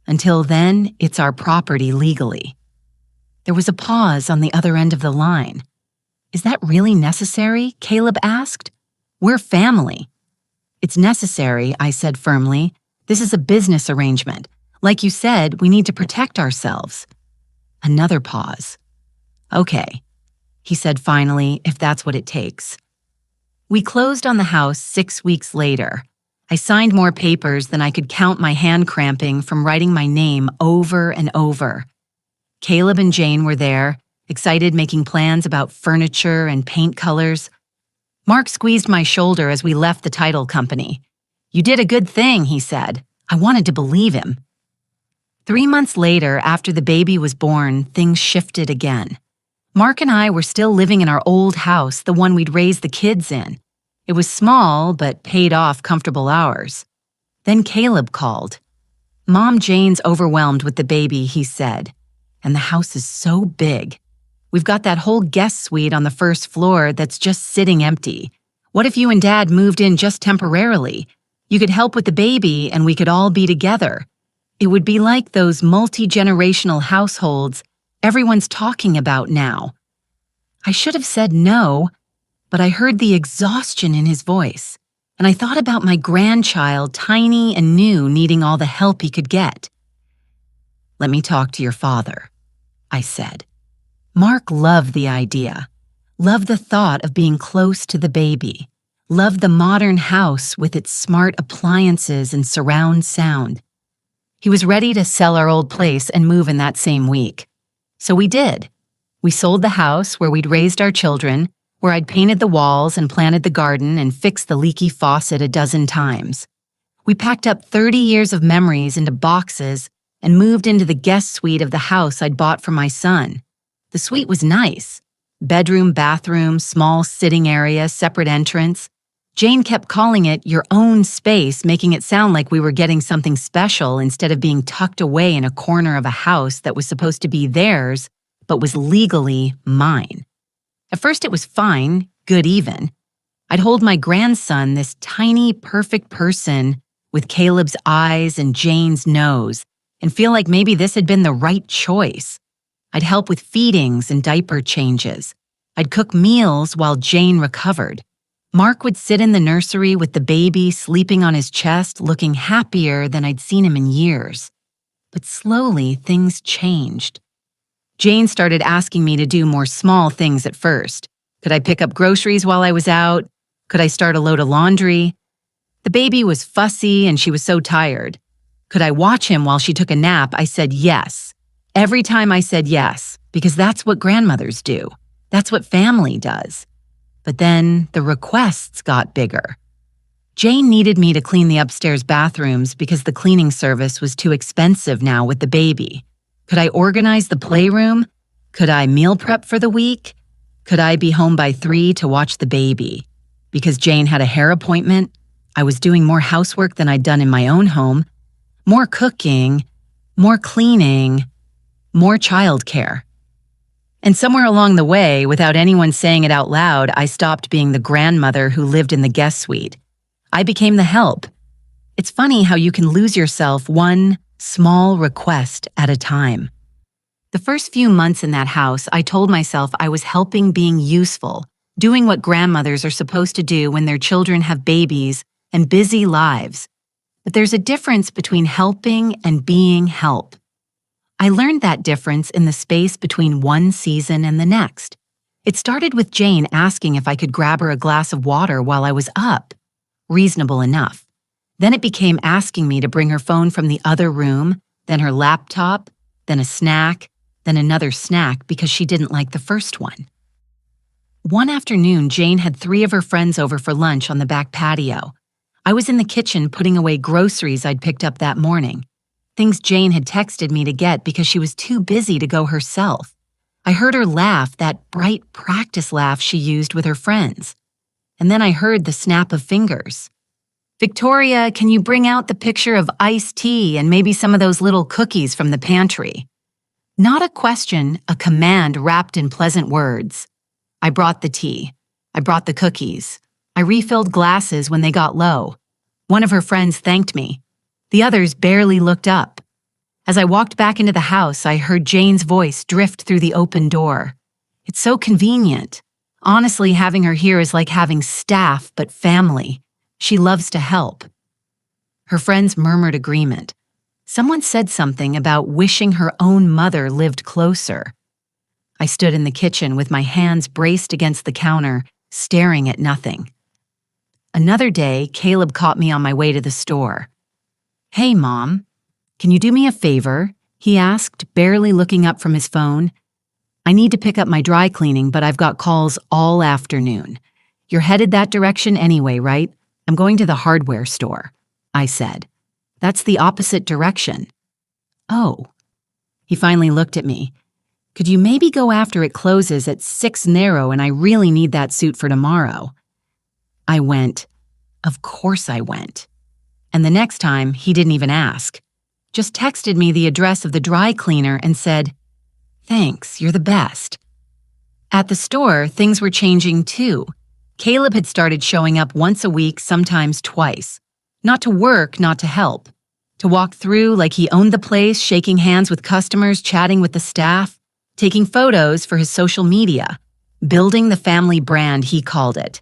A: Until then, it's our property legally. There was a pause on the other end of the line. Is that really necessary? Caleb asked. We're family. It's necessary, I said firmly. This is a business arrangement. Like you said, we need to protect ourselves. Another pause. Okay, he said finally, if that's what it takes. We closed on the house 6 weeks later. I signed more papers than I could count my hand cramping from writing my name over and over. Caleb and Jane were there, excited, making plans about furniture and paint colors. Mark squeezed my shoulder as we left the title company. You did a good thing, he said. I wanted to believe him. 3 months later, after the baby was born, things shifted again. Mark and I were still living in our old house, the one we'd raised the kids in. It was small, but paid off comfortable hours. Then Caleb called. Mom Jane's overwhelmed with the baby, he said. And the house is so big. We've got that whole guest suite on the first floor that's just sitting empty. What if you and Dad moved in just temporarily? You could help with the baby and we could all be together. It would be like those multi-generational households everyone's talking about now. I should have said no, but I heard the exhaustion in his voice, and I thought about my grandchild, tiny and new, needing all the help he could get. Let me talk to your father, I said. Mark loved the idea, loved the thought of being close to the baby, loved the modern house with its smart appliances and surround sound. He was ready to sell our old place and move in that same week. So we did. We sold the house where we'd raised our children, where I'd painted the walls and planted the garden and fixed the leaky faucet a dozen times. We packed up 30 years of memories into boxes and moved into the guest suite of the house I'd bought for my son. The suite was nice. Bedroom, bathroom, small sitting area, separate entrance. Jane kept calling it your own space, making it sound like we were getting something special instead of being tucked away in a corner of a house that was supposed to be theirs, but was legally mine. At first it was fine, good even. I'd hold my grandson, this tiny, perfect person with Caleb's eyes and Jane's nose, and feel like maybe this had been the right choice. I'd help with feedings and diaper changes. I'd cook meals while Jane recovered. Mark would sit in the nursery with the baby sleeping on his chest, looking happier than I'd seen him in years. But slowly, things changed. Jane started asking me to do more small things at first. Could I pick up groceries while I was out? Could I start a load of laundry? The baby was fussy and she was so tired. Could I watch him while she took a nap? I said yes. Every time I said yes, because that's what grandmothers do. That's what family does. But then the requests got bigger. Jane needed me to clean the upstairs bathrooms because the cleaning service was too expensive now with the baby. Could I organize the playroom? Could I meal prep for the week? Could I be home by 3 to watch the baby? Because Jane had a hair appointment, I was doing more housework than I'd done in my own home, more cooking, more cleaning, more childcare. And somewhere along the way, without anyone saying it out loud, I stopped being the grandmother who lived in the guest suite. I became the help. It's funny how you can lose yourself one small request at a time. The first few months in that house, I told myself I was helping, being useful, doing what grandmothers are supposed to do when their children have babies and busy lives. But there's a difference between helping and being help. I learned that difference in the space between one season and the next. It started with Jane asking if I could grab her a glass of water while I was up. Reasonable enough. Then it became asking me to bring her phone from the other room, then her laptop, then a snack, then another snack because she didn't like the first one. One afternoon, Jane had 3 of her friends over for lunch on the back patio. I was in the kitchen putting away groceries I'd picked up that morning. Things Jane had texted me to get because she was too busy to go herself. I heard her laugh, that bright practice laugh she used with her friends. And then I heard the snap of fingers. Victoria, can you bring out the picture of iced tea and maybe some of those little cookies from the pantry? Not a question, a command wrapped in pleasant words. I brought the tea. I brought the cookies. I refilled glasses when they got low. One of her friends thanked me. The others barely looked up. As I walked back into the house, I heard Jane's voice drift through the open door. It's so convenient. Honestly, having her here is like having staff, but family. She loves to help. Her friends murmured agreement. Someone said something about wishing her own mother lived closer. I stood in the kitchen with my hands braced against the counter, staring at nothing. Another day, Caleb caught me on my way to the store. "Hey, Mom, can you do me a favor?" he asked, barely looking up from his phone. "I need to pick up my dry cleaning, but I've got calls all afternoon. You're headed that direction anyway, right? I'm going to the hardware store," I said. "That's the opposite direction." "Oh." He finally looked at me. "Could you maybe go after it closes at 6 narrow and I really need that suit for tomorrow?" I went. Of course I went. And the next time, he didn't even ask. Just texted me the address of the dry cleaner and said, "Thanks, you're the best." At the store, things were changing too. Caleb had started showing up once a week, sometimes twice. Not to work, not to help. To walk through like he owned the place, shaking hands with customers, chatting with the staff, taking photos for his social media, building the family brand, he called it.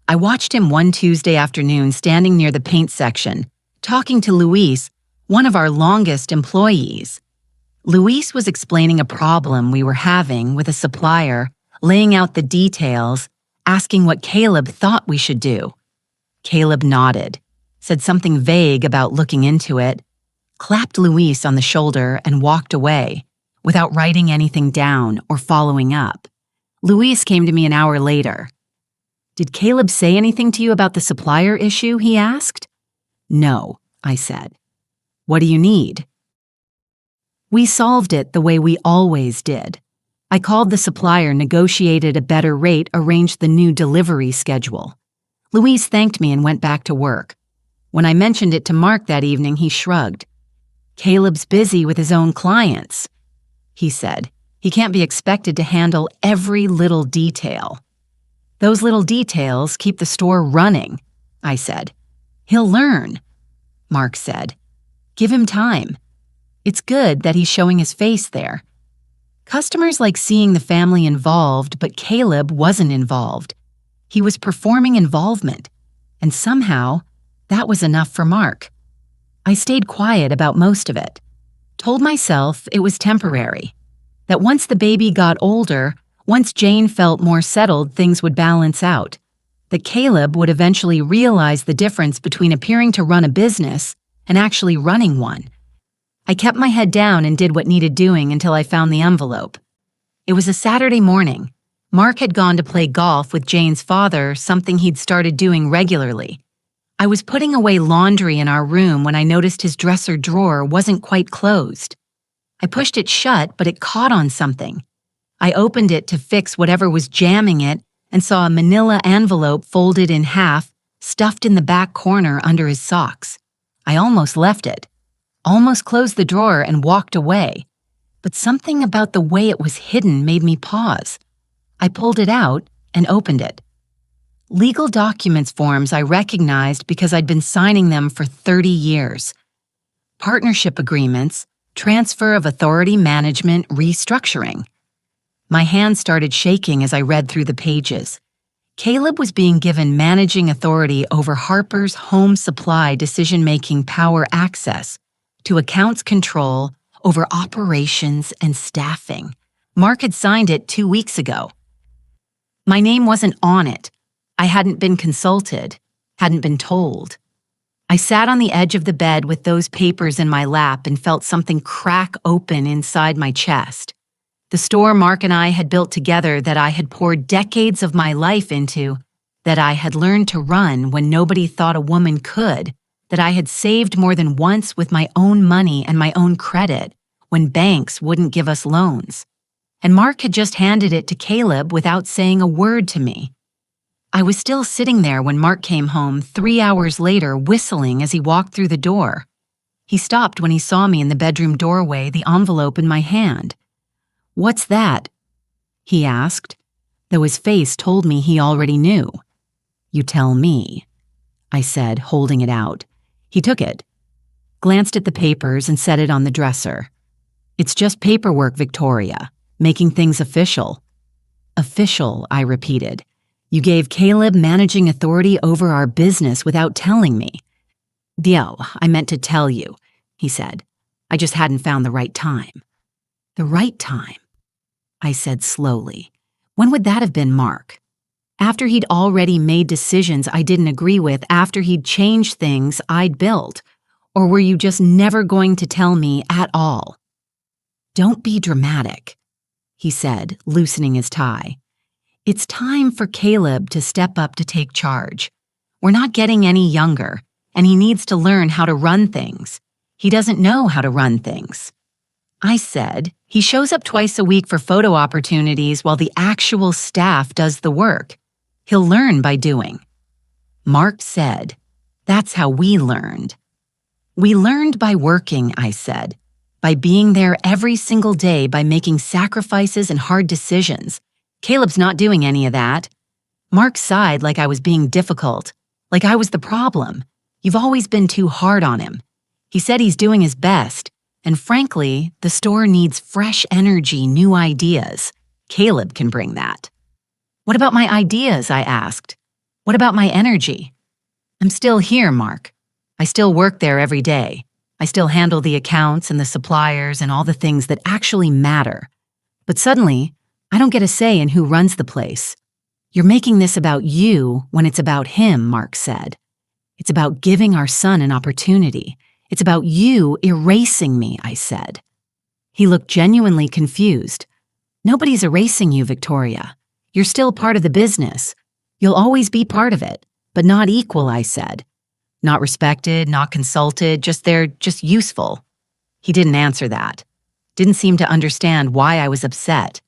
A: I watched him one Tuesday afternoon standing near the paint section, talking to Luis, one of our longest employees. Luis was explaining a problem we were having with a supplier, laying out the details, asking what Caleb thought we should do. Caleb nodded, said something vague about looking into it, clapped Luis on the shoulder and walked away, without writing anything down or following up. Luis came to me an hour later. "Did Caleb say anything to you about the supplier issue?" he asked. "No," I said. "What do you need?" We solved it the way we always did. I called the supplier, negotiated a better rate, arranged the new delivery schedule. Luis thanked me and went back to work. When I mentioned it to Mark that evening, he shrugged. "Caleb's busy with his own clients," he said. "He can't be expected to handle every little detail." "Those little details keep the store running," I said. "He'll learn," Mark said. "Give him time. It's good that he's showing his face there." Customers like seeing the family involved, but Caleb wasn't involved. He was performing involvement, and somehow that was enough for Mark. I stayed quiet about most of it. Told myself it was temporary, that once the baby got older, once Jane felt more settled, things would balance out, that Caleb would eventually realize the difference between appearing to run a business and actually running one. I kept my head down and did what needed doing until I found the envelope. It was a Saturday morning. Mark had gone to play golf with Jane's father, something he'd started doing regularly. I was putting away laundry in our room when I noticed his dresser drawer wasn't quite closed. I pushed it shut, but it caught on something. I opened it to fix whatever was jamming it and saw a manila envelope folded in half, stuffed in the back corner under his socks. I almost left it, almost closed the drawer and walked away. But something about the way it was hidden made me pause. I pulled it out and opened it. Legal documents forms I recognized because I'd been signing them for 30 years. Partnership agreements, transfer of authority management, restructuring. My hands started shaking as I read through the pages. Caleb was being given managing authority over Harper's home supply decision-making power access to accounts control over operations and staffing. Mark had signed it 2 weeks ago. My name wasn't on it. I hadn't been consulted, hadn't been told. I sat on the edge of the bed with those papers in my lap and felt something crack open inside my chest. The store Mark and I had built together, that I had poured decades of my life into, that I had learned to run when nobody thought a woman could, that I had saved more than once with my own money and my own credit when banks wouldn't give us loans. And Mark had just handed it to Caleb without saying a word to me. I was still sitting there when Mark came home 3 hours later, whistling as he walked through the door. He stopped when he saw me in the bedroom doorway, the envelope in my hand. "What's that?" he asked, though his face told me he already knew. "You tell me," I said, holding it out. He took it, glanced at the papers, and set it on the dresser. "It's just paperwork, Victoria, making things official." "Official," I repeated. "You gave Caleb managing authority over our business without telling me." "Dio, I meant to tell you," he said. "I just hadn't found the right time." "The right time?" I said slowly. "When would that have been, Mark? After he'd already made decisions I didn't agree with, after he'd changed things I'd built? Or were you just never going to tell me at all?" "Don't be dramatic," he said, loosening his tie. "It's time for Caleb to step up to take charge. We're not getting any younger, and he needs to learn how to run things. He doesn't know how to run things." I said, "He shows up twice a week for photo opportunities while the actual staff does the work. He'll learn by doing." Mark said, "That's how we learned." "We learned by working," I said, "by being there every single day, by making sacrifices and hard decisions. Caleb's not doing any of that." Mark sighed like I was being difficult, like I was the problem. "You've always been too hard on him. He said he's doing his best, and frankly, the store needs fresh energy, new ideas. Caleb can bring that." "What about my ideas?" I asked. "What about my energy?" "I'm still here, Mark. I still work there every day. I still handle the accounts and the suppliers and all the things that actually matter. But suddenly, I don't get a say in who runs the place." "You're making this about you when it's about him," Mark said. "It's about giving our son an opportunity. It's about you erasing me," I said. He looked genuinely confused. "Nobody's erasing you, Victoria. You're still part of the business. You'll always be part of it, but not equal," I said. "Not respected, not consulted, just there, just useful." He didn't answer that. Didn't seem to understand why I was upset.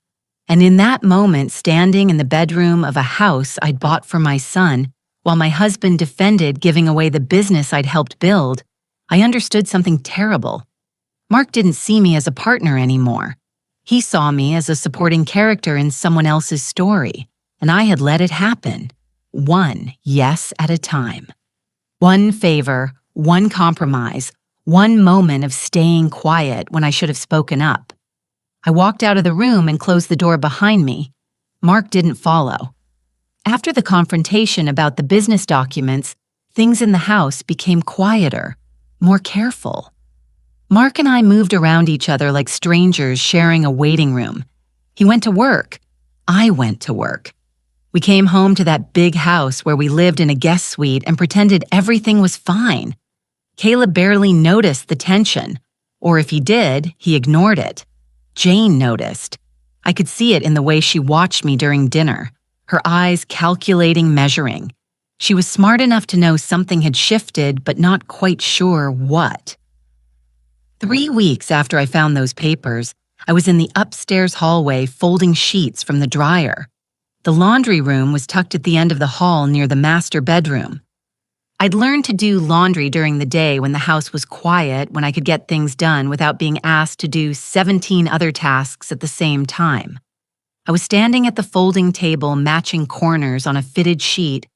A: And in that moment, standing in the bedroom of a house I'd bought for my son, while my husband defended giving away the business I'd helped build, I understood something terrible. Mark didn't see me as a partner anymore. He saw me as a supporting character in someone else's story, and I had let it happen, one yes at a time. One favor, one compromise, one moment of staying quiet when I should have spoken up. I walked out of the room and closed the door behind me. Mark didn't follow. After the confrontation about the business documents, things in the house became quieter, more careful. Mark and I moved around each other like strangers sharing a waiting room. He went to work. I went to work. We came home to that big house where we lived in a guest suite and pretended everything was fine. Caleb barely noticed the tension, or if he did, he ignored it. Jane noticed. I could see it in the way she watched me during dinner, her eyes calculating, measuring. She was smart enough to know something had shifted, but not quite sure what. 3 weeks after I found those papers, I was in the upstairs hallway folding sheets from the dryer. The laundry room was tucked at the end of the hall near the master bedroom. I'd learned to do laundry during the day when the house was quiet, when I could get things done without being asked to do 17 other tasks at the same time. I was standing at the folding table matching corners on a fitted sheet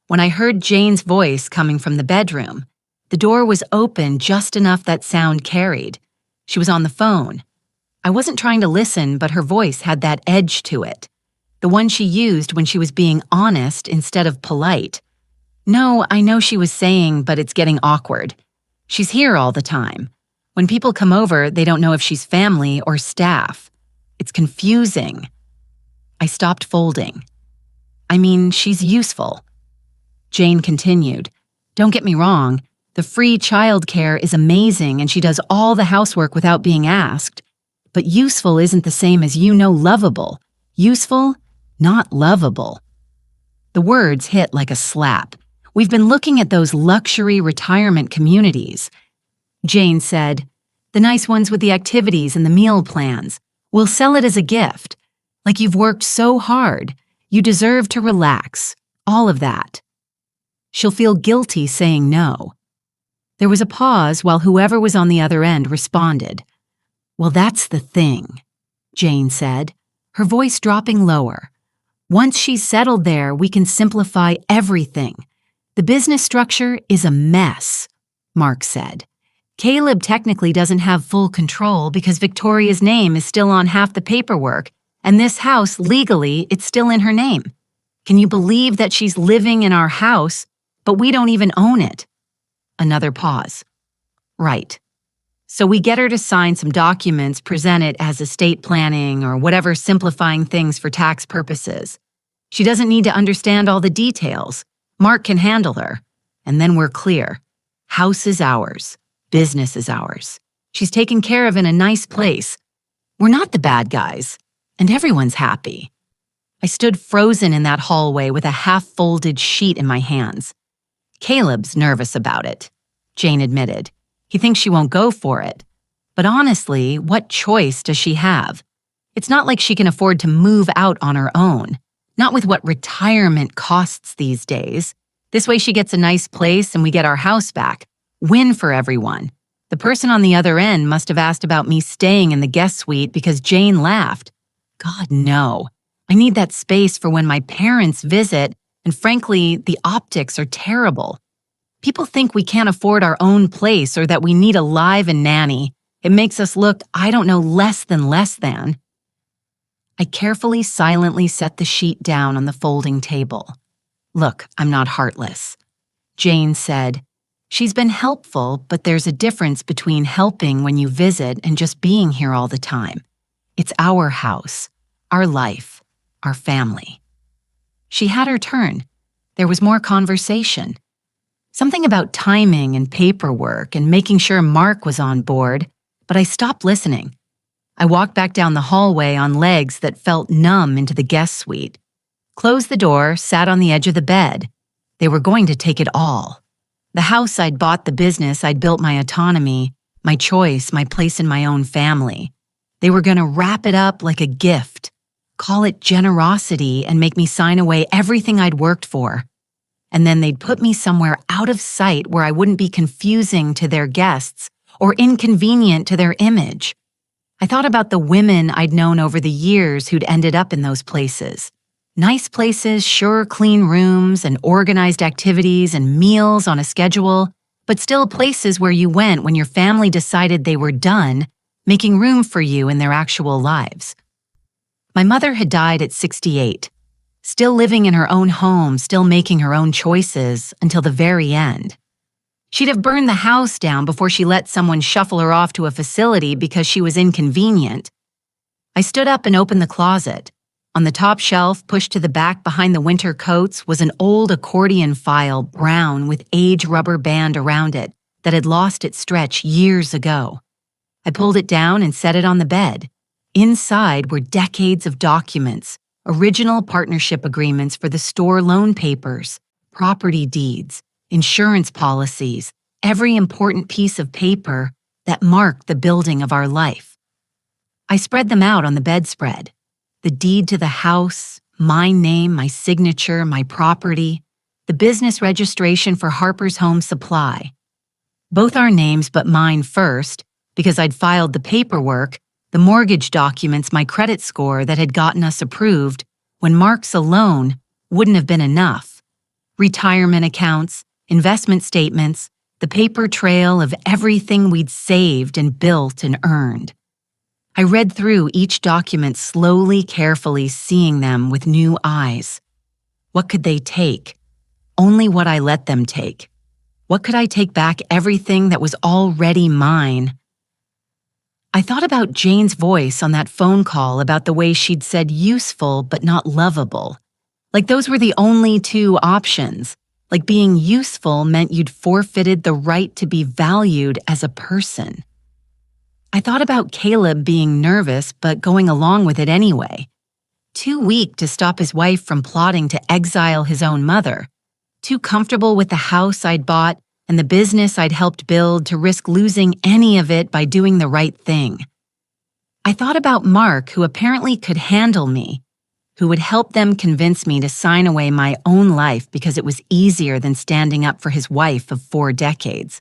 A: when I heard Jane's voice coming from the bedroom. The door was open just enough that sound carried. She was on the phone. I wasn't trying to listen, but her voice had that edge to it. The one she used when she was being honest instead of polite. No, I know she was saying, but it's getting awkward. She's here all the time. When people come over, they don't know if she's family or staff. It's confusing. I stopped folding. I mean, she's useful. Jane continued. Don't get me wrong. The free childcare is amazing and she does all the housework without being asked. But useful isn't the same as lovable. Useful, not lovable. The words hit like a slap. We've been looking at those luxury retirement communities. Jane said, the nice ones with the activities and the meal plans. We'll sell it as a gift. Like you've worked so hard. You deserve to relax. All of that. She'll feel guilty saying no. There was a pause while whoever was on the other end responded. Well, that's the thing, Jane said, her voice dropping lower. Once she's settled there, we can simplify everything. The business structure is a mess, Mark said. Caleb technically doesn't have full control because Victoria's name is still on half the paperwork, and this house, legally, it's still in her name. Can you believe that she's living in our house, but we don't even own it? Another pause. Right. So we get her to sign some documents, present it as estate planning or whatever, simplifying things for tax purposes. She doesn't need to understand all the details. Mark can handle her. And then we're clear. House is ours. Business is ours. She's taken care of in a nice place. We're not the bad guys. And everyone's happy. I stood frozen in that hallway with a half-folded sheet in my hands. Caleb's nervous about it, Jane admitted. He thinks she won't go for it. But honestly, what choice does she have? It's not like she can afford to move out on her own. Not with what retirement costs these days. This way she gets a nice place and we get our house back. Win for everyone. The person on the other end must have asked about me staying in the guest suite because Jane laughed. God, no. I need that space for when my parents visit, and frankly, the optics are terrible. People think we can't afford our own place or that we need a live-in nanny. It makes us look, I don't know, less than. I carefully, silently set the sheet down on the folding table. Look, I'm not heartless. Jane said, she's been helpful, but there's a difference between helping when you visit and just being here all the time. It's our house, our life, our family. She had her turn. There was more conversation. Something about timing and paperwork and making sure Mark was on board, but I stopped listening. I walked back down the hallway on legs that felt numb into the guest suite. Closed the door, sat on the edge of the bed. They were going to take it all. The house I'd bought, the business I'd built, my autonomy, my choice, my place in my own family. They were going to wrap it up like a gift, call it generosity, and make me sign away everything I'd worked for. And then they'd put me somewhere out of sight where I wouldn't be confusing to their guests or inconvenient to their image. I thought about the women I'd known over the years who'd ended up in those places. Nice places, sure, clean rooms and organized activities and meals on a schedule, but still places where you went when your family decided they were done, making room for you in their actual lives. My mother had died at 68, still living in her own home, still making her own choices until the very end. She'd have burned the house down before she let someone shuffle her off to a facility because she was inconvenient. I stood up and opened the closet. On the top shelf, pushed to the back behind the winter coats, was an old accordion file, brown with age rubber band around it, that had lost its stretch years ago. I pulled it down and set it on the bed. Inside were decades of documents, original partnership agreements for the store loan papers, property deeds, insurance policies, every important piece of paper that marked the building of our life. I spread them out on the bedspread. The deed to the house, my name, my signature, my property, the business registration for Harper's Home Supply. Both our names but mine first, because I'd filed the paperwork, the mortgage documents, my credit score that had gotten us approved, when Mark's alone wouldn't have been enough. Retirement accounts, investment statements, the paper trail of everything we'd saved and built and earned. I read through each document slowly, carefully, seeing them with new eyes. What could they take? Only what I let them take. What could I take back everything that was already mine? I thought about Jane's voice on that phone call about the way she'd said useful but not lovable. Like those were the only two options. Like being useful meant you'd forfeited the right to be valued as a person. I thought about Caleb being nervous but going along with it anyway. Too weak to stop his wife from plotting to exile his own mother. Too comfortable with the house I'd bought and the business I'd helped build to risk losing any of it by doing the right thing. I thought about Mark, who apparently could handle me, who would help them convince me to sign away my own life because it was easier than standing up for his wife of 4 decades.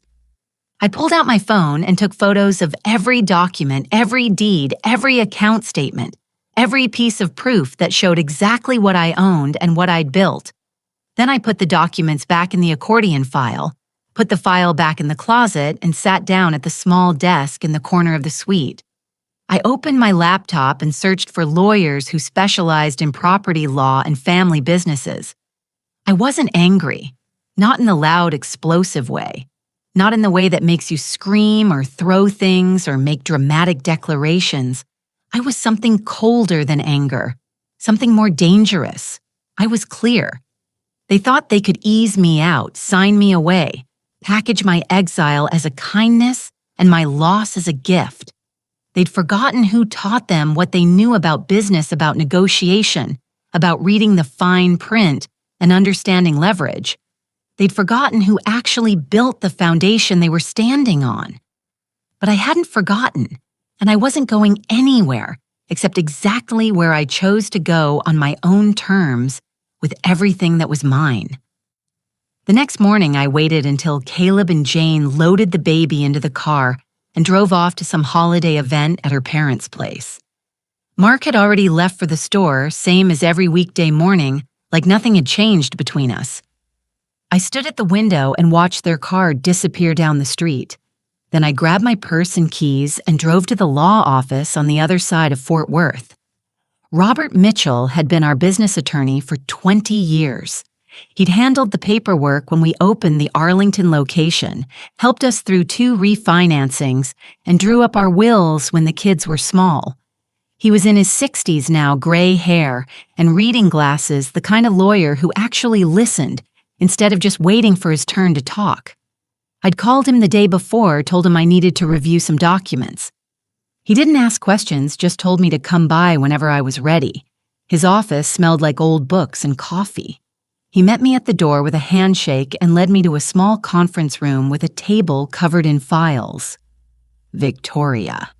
A: I pulled out my phone and took photos of every document, every deed, every account statement, every piece of proof that showed exactly what I owned and what I'd built. Then I put the documents back in the accordion file, put the file back in the closet, and sat down at the small desk in the corner of the suite. I opened my laptop and searched for lawyers who specialized in property law and family businesses. I wasn't angry, not in the loud, explosive way, not in the way that makes you scream or throw things or make dramatic declarations. I was something colder than anger, something more dangerous. I was clear. They thought they could ease me out, sign me away, package my exile as a kindness and my loss as a gift. They'd forgotten who taught them what they knew about business, about negotiation, about reading the fine print and understanding leverage. They'd forgotten who actually built the foundation they were standing on. But I hadn't forgotten, and I wasn't going anywhere except exactly where I chose to go on my own terms with everything that was mine. The next morning, I waited until Caleb and Jane loaded the baby into the car and drove off to some holiday event at her parents' place. Mark had already left for the store, same as every weekday morning, like nothing had changed between us. I stood at the window and watched their car disappear down the street. Then I grabbed my purse and keys and drove to the law office on the other side of Fort Worth. Robert Mitchell had been our business attorney for 20 years. He'd handled the paperwork when we opened the Arlington location, helped us through 2 refinancings, and drew up our wills when the kids were small. He was in his 60s now, gray hair, and reading glasses, the kind of lawyer who actually listened instead of just waiting for his turn to talk. I'd called him the day before, told him I needed to review some documents. He didn't ask questions, just told me to come by whenever I was ready. His office smelled like old books and coffee. He met me at the door with a handshake and led me to a small conference room with a table covered in files. "Victoria,"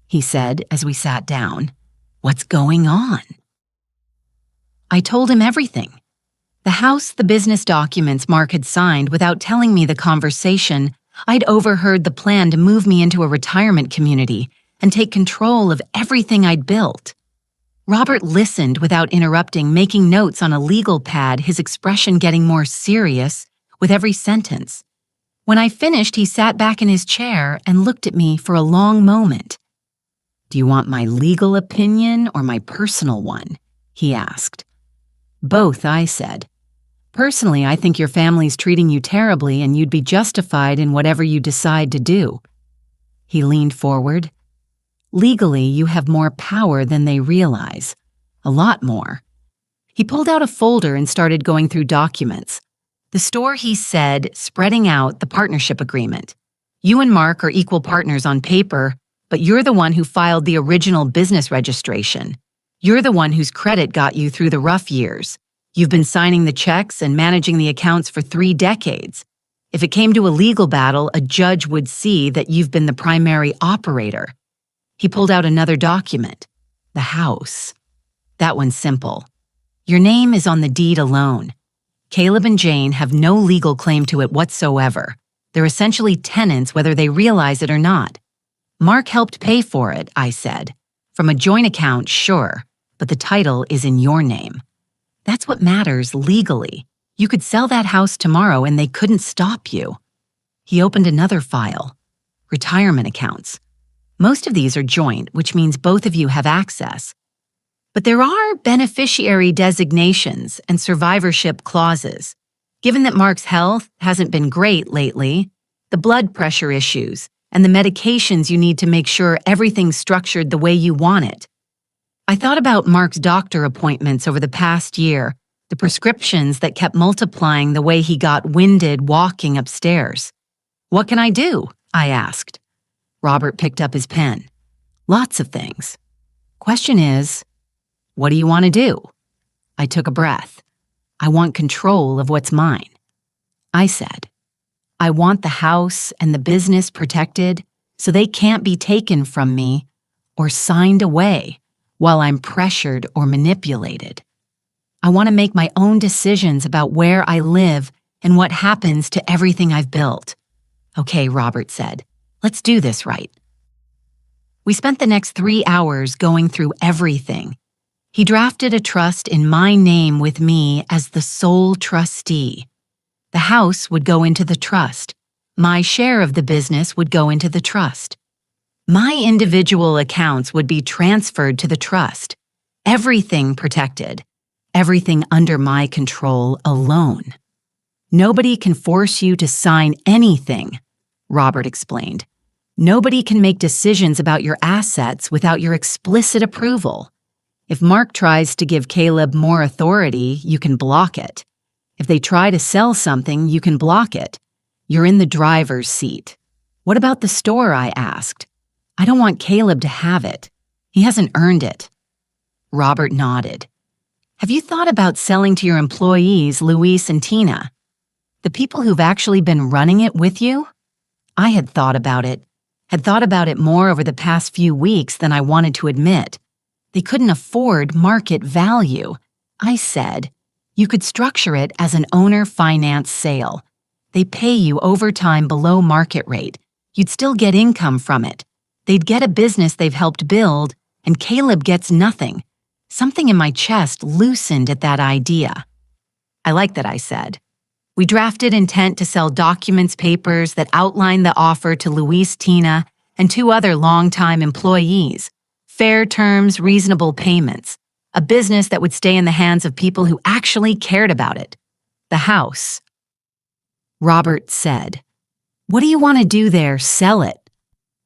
A: he said as we sat down. "What's going on?" I told him everything. The house, the business documents Mark had signed without telling me the conversation. I'd overheard the plan to move me into a retirement community and take control of everything I'd built. Robert listened without interrupting, making notes on a legal pad, his expression getting more serious with every sentence. When I finished, he sat back in his chair and looked at me for a long moment. "Do you want my legal opinion or my personal one?" he asked. "Both," I said. "Personally, I think your family's treating you terribly and you'd be justified in whatever you decide to do." He leaned forward. "Legally, you have more power than they realize. A lot more." He pulled out a folder and started going through documents. The store, he said, spreading out the partnership agreement. You and Mark are equal partners on paper, but you're the one who filed the original business registration. You're the one whose credit got you through the rough years. You've been signing the checks and managing the accounts for 3 decades. If it came to a legal battle, a judge would see that you've been the primary operator. He pulled out another document. The house. That one's simple. Your name is on the deed alone. Caleb and Jane have no legal claim to it whatsoever. They're essentially tenants whether they realize it or not. Mark helped pay for it, I said. From a joint account, sure, but the title is in your name. That's what matters legally. You could sell that house tomorrow and they couldn't stop you. He opened another file. Retirement accounts. Most of these are joint, which means both of you have access. But there are beneficiary designations and survivorship clauses. Given that Mark's health hasn't been great lately, the blood pressure issues, and the medications you need to make sure everything's structured the way you want it. I thought about Mark's doctor appointments over the past year, the prescriptions that kept multiplying the way he got winded walking upstairs. What can I do? I asked. Robert picked up his pen. Lots of things. Question is, what do you want to do? I took a breath. I want control of what's mine. I said, I want the house and the business protected so they can't be taken from me or signed away while I'm pressured or manipulated. I want to make my own decisions about where I live and what happens to everything I've built. Okay, Robert said, let's do this right. We spent the next 3 hours going through everything. He drafted a trust in my name with me as the sole trustee. The house would go into the trust. My share of the business would go into the trust. My individual accounts would be transferred to the trust. Everything protected. Everything under my control alone. Nobody can force you to sign anything, Robert explained. Nobody can make decisions about your assets without your explicit approval. If Mark tries to give Caleb more authority, you can block it. If they try to sell something, you can block it. You're in the driver's seat. What about the store? I asked. I don't want Caleb to have it. He hasn't earned it. Robert nodded. Have you thought about selling to your employees, Luis and Tina? The people who've actually been running it with you? I had thought about it more over the past few weeks than I wanted to admit. They couldn't afford market value. I said, you could structure it as an owner finance sale. They pay you overtime below market rate. You'd still get income from it. They'd get a business they've helped build, and Caleb gets nothing. Something in my chest loosened at that idea. I like that, I said. We drafted intent to sell documents papers that outline the offer to Luis, Tina, and 2 other longtime employees. Fair terms, reasonable payments. A business that would stay in the hands of people who actually cared about it. The house. Robert said, what do you want to do there? Sell it.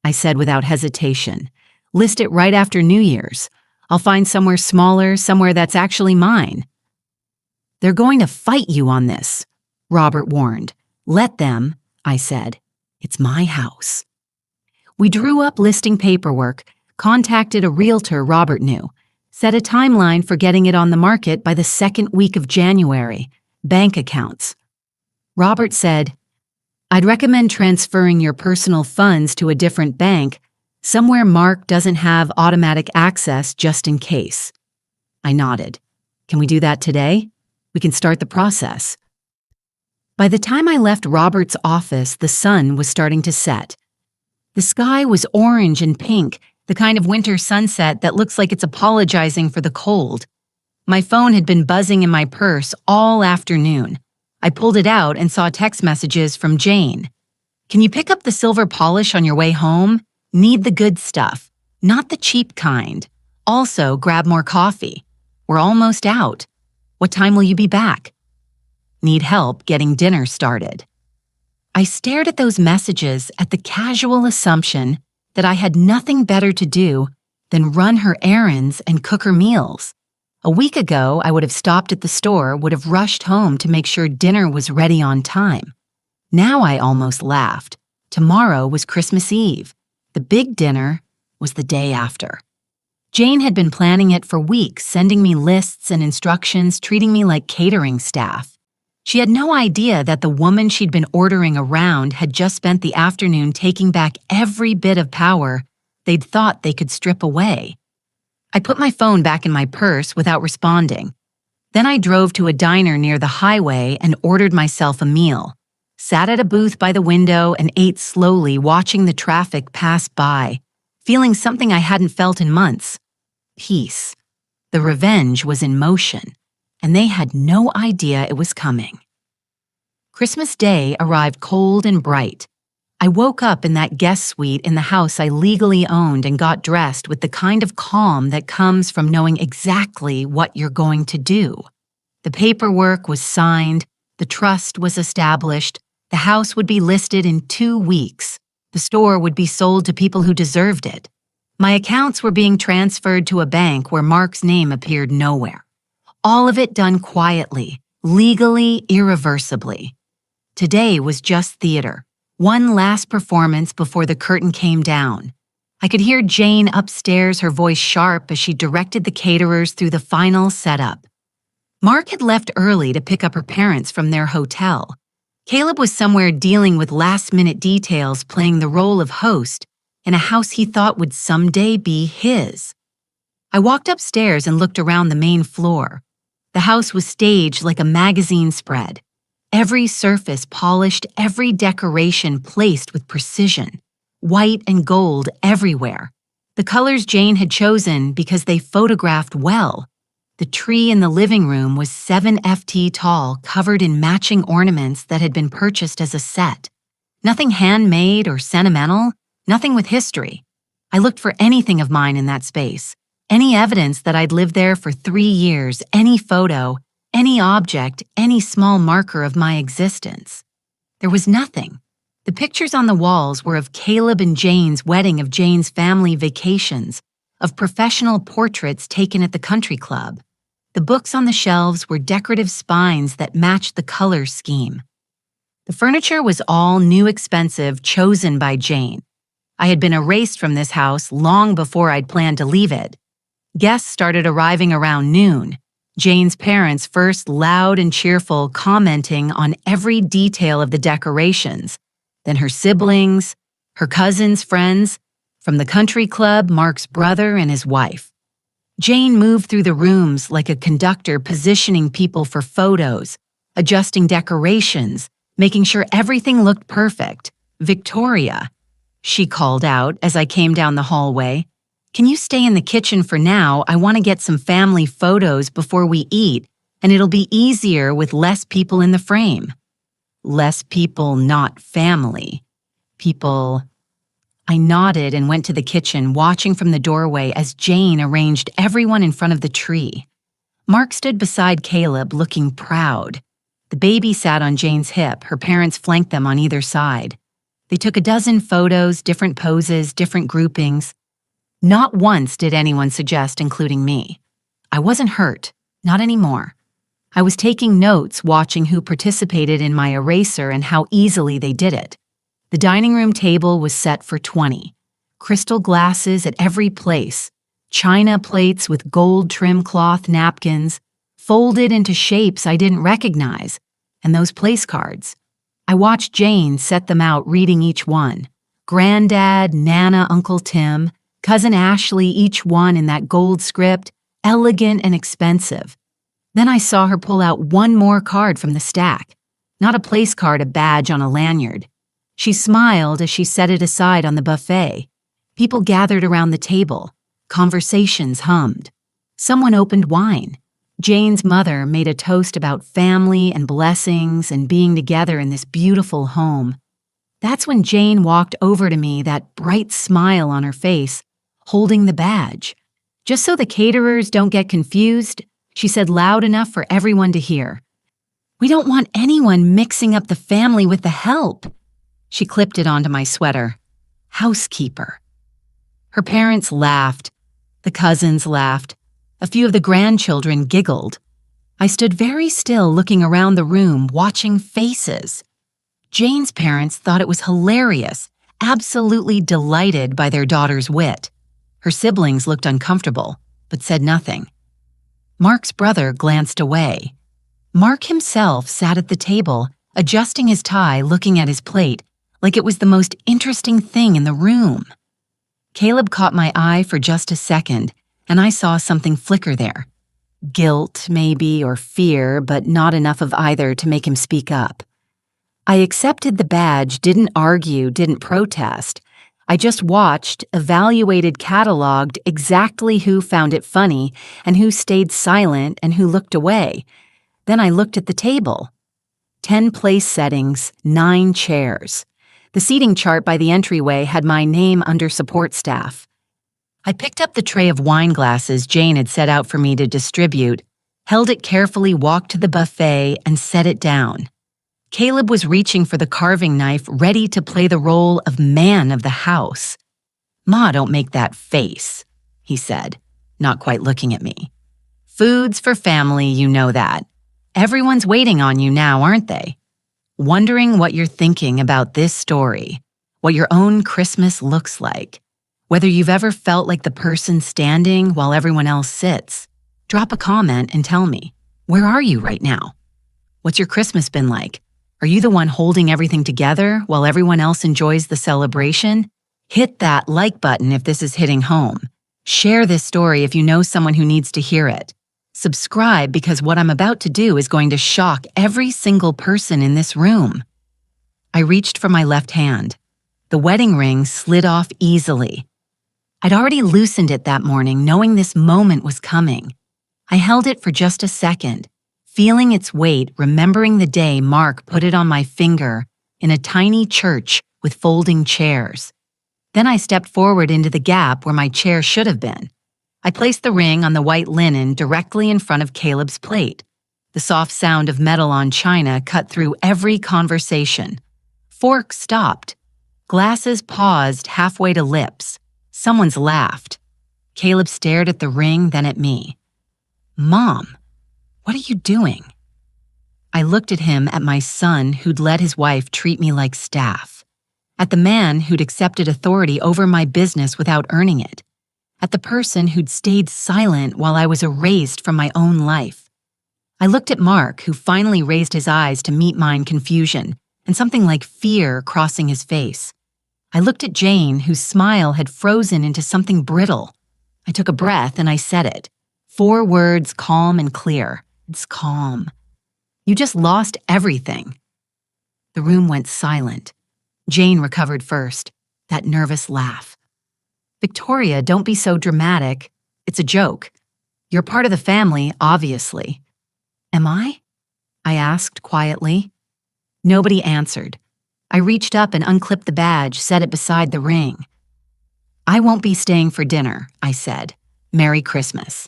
A: I said without hesitation. List it right after New Year's. I'll find somewhere smaller, somewhere that's actually mine. They're going to fight you on this, Robert warned. Let them, I said. It's my house. We drew up listing paperwork, contacted a realtor Robert knew, set a timeline for getting it on the market by the 2nd week of January, bank accounts. Robert said, I'd recommend transferring your personal funds to a different bank, somewhere Mark doesn't have automatic access just in case. I nodded. Can we do that today? We can start the process. By the time I left Robert's office, the sun was starting to set. The sky was orange and pink, the kind of winter sunset that looks like it's apologizing for the cold. My phone had been buzzing in my purse all afternoon. I pulled it out and saw text messages from Jane. Can you pick up the silver polish on your way home? Need the good stuff, not the cheap kind. Also, grab more coffee. We're almost out. What time will you be back? Need help getting dinner started. I stared at those messages at the casual assumption that I had nothing better to do than run her errands and cook her meals. A week ago, I would have stopped at the store, would have rushed home to make sure dinner was ready on time. Now I almost laughed. Tomorrow was Christmas Eve. The big dinner was the day after. Jane had been planning it for weeks, sending me lists and instructions, treating me like catering staff. She had no idea that the woman she'd been ordering around had just spent the afternoon taking back every bit of power they'd thought they could strip away. I put my phone back in my purse without responding. Then I drove to a diner near the highway and ordered myself a meal. Sat at a booth by the window and ate slowly, watching the traffic pass by, feeling something I hadn't felt in months. Peace. The revenge was in motion, and they had no idea it was coming. Christmas Day arrived cold and bright. I woke up in that guest suite in the house I legally owned and got dressed with the kind of calm that comes from knowing exactly what you're going to do. The paperwork was signed, the trust was established, the house would be listed in 2 weeks. The store would be sold to people who deserved it. My accounts were being transferred to a bank where Mark's name appeared nowhere. All of it done quietly, legally, irreversibly. Today was just theater. One last performance before the curtain came down. I could hear Jane upstairs, her voice sharp as she directed the caterers through the final setup. Mark had left early to pick up her parents from their hotel. Caleb was somewhere dealing with last-minute details, playing the role of host in a house he thought would someday be his. I walked upstairs and looked around the main floor. The house was staged like a magazine spread. Every surface polished, every decoration placed with precision. White and gold everywhere. The colors Jane had chosen because they photographed well. The tree in the living room was 7 ft tall, covered in matching ornaments that had been purchased as a set. Nothing handmade or sentimental, nothing with history. I looked for anything of mine in that space, any evidence that I'd lived there for 3 years, any photo, any object, any small marker of my existence. There was nothing. The pictures on the walls were of Caleb and Jane's wedding, of Jane's family vacations, of professional portraits taken at the country club. The books on the shelves were decorative spines that matched the color scheme. The furniture was all new, expensive, chosen by Jane. I had been erased from this house long before I'd planned to leave it. Guests started arriving around noon. Jane's parents first, loud and cheerful, commenting on every detail of the decorations. Then her siblings, her cousins, friends, from the country club, Mark's brother and his wife. Jane moved through the rooms like a conductor, positioning people for photos, adjusting decorations, making sure everything looked perfect. "Victoria," she called out as I came down the hallway, "can you stay in the kitchen for now? I want to get some family photos before we eat, and it'll be easier with less people in the frame." Less people, not family. People. I nodded and went to the kitchen, watching from the doorway as Jane arranged everyone in front of the tree. Mark stood beside Caleb, looking proud. The baby sat on Jane's hip. Her parents flanked them on either side. They took a dozen photos, different poses, different groupings. Not once did anyone suggest including me. I wasn't hurt, not anymore. I was taking notes, watching who participated in my eraser and how easily they did it. The dining room table was set for 20. Crystal glasses at every place. China plates with gold trim cloth napkins, folded into shapes I didn't recognize, and those place cards. I watched Jane set them out, reading each one. Granddad, Nana, Uncle Tim, Cousin Ashley, each one in that gold script, elegant and expensive. Then I saw her pull out one more card from the stack. Not a place card, a badge on a lanyard. She smiled as she set it aside on the buffet. People gathered around the table. Conversations hummed. Someone opened wine. Jane's mother made a toast about family and blessings and being together in this beautiful home. That's when Jane walked over to me, that bright smile on her face, holding the badge. "Just so the caterers don't get confused," she said loud enough for everyone to hear. "We don't want anyone mixing up the family with the help." She clipped it onto my sweater. "Housekeeper." Her parents laughed. The cousins laughed. A few of the grandchildren giggled. I stood very still, looking around the room, watching faces. Jane's parents thought it was hilarious, absolutely delighted by their daughter's wit. Her siblings looked uncomfortable, but said nothing. Mark's brother glanced away. Mark himself sat at the table, adjusting his tie, looking at his plate, like it was the most interesting thing in the room. Caleb caught my eye for just a second, and I saw something flicker there. Guilt, maybe, or fear, but not enough of either to make him speak up. I accepted the badge, didn't argue, didn't protest. I just watched, evaluated, cataloged exactly who found it funny and who stayed silent and who looked away. Then I looked at the table. 10 place settings, 9 chairs. The seating chart by the entryway had my name under support staff. I picked up the tray of wine glasses Jane had set out for me to distribute, held it carefully, walked to the buffet, and set it down. Caleb was reaching for the carving knife, ready to play the role of man of the house. "Ma, don't make that face," he said, not quite looking at me. "Food's for family, you know that. Everyone's waiting on you now, aren't they? Wondering what you're thinking about this story, what your own Christmas looks like, whether you've ever felt like the person standing while everyone else sits. Drop a comment and tell me, where are you right now? What's your Christmas been like? Are you the one holding everything together while everyone else enjoys the celebration? Hit that like button if this is hitting home. Share this story if you know someone who needs to hear it. Subscribe because what I'm about to do is going to shock every single person in this room." I reached for my left hand. The wedding ring slid off easily. I'd already loosened it that morning, knowing this moment was coming. I held it for just a second, feeling its weight, remembering the day Mark put it on my finger in a tiny church with folding chairs. Then I stepped forward into the gap where my chair should have been. I placed the ring on the white linen directly in front of Caleb's plate. The soft sound of metal on china cut through every conversation. Forks stopped. Glasses paused halfway to lips. Someone's laughed. Caleb stared at the ring, then at me. "Mom, what are you doing?" I looked at him, at my son who'd let his wife treat me like staff, at the man who'd accepted authority over my business without earning it, at the person who'd stayed silent while I was erased from my own life. I looked at Mark, who finally raised his eyes to meet mine, confusion and something like fear crossing his face. I looked at Jane, whose smile had frozen into something brittle. I took a breath and I said it. 4 words, calm and clear. "It's calm. You just lost everything." The room went silent. Jane recovered first, that nervous laugh. "Victoria, don't be so dramatic. It's a joke. You're part of the family, obviously." "Am I?" I asked quietly. Nobody answered. I reached up and unclipped the badge, set it beside the ring. "I won't be staying for dinner," I said. "Merry Christmas."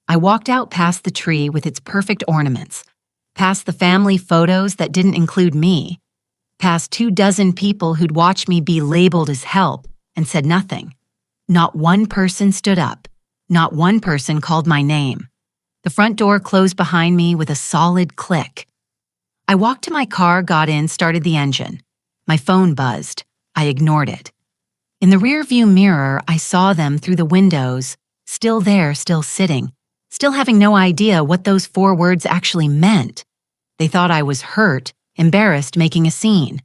A: I walked out past the tree with its perfect ornaments, past the family photos that didn't include me, past 24 people who'd watched me be labeled as help and said nothing. Not one person stood up. Not one person called my name. The front door closed behind me with a solid click. I walked to my car, got in, started the engine. My phone buzzed. I ignored it. In the rearview mirror, I saw them through the windows, still there, still sitting, still having no idea what those 4 words actually meant. They thought I was hurt, embarrassed, making a scene.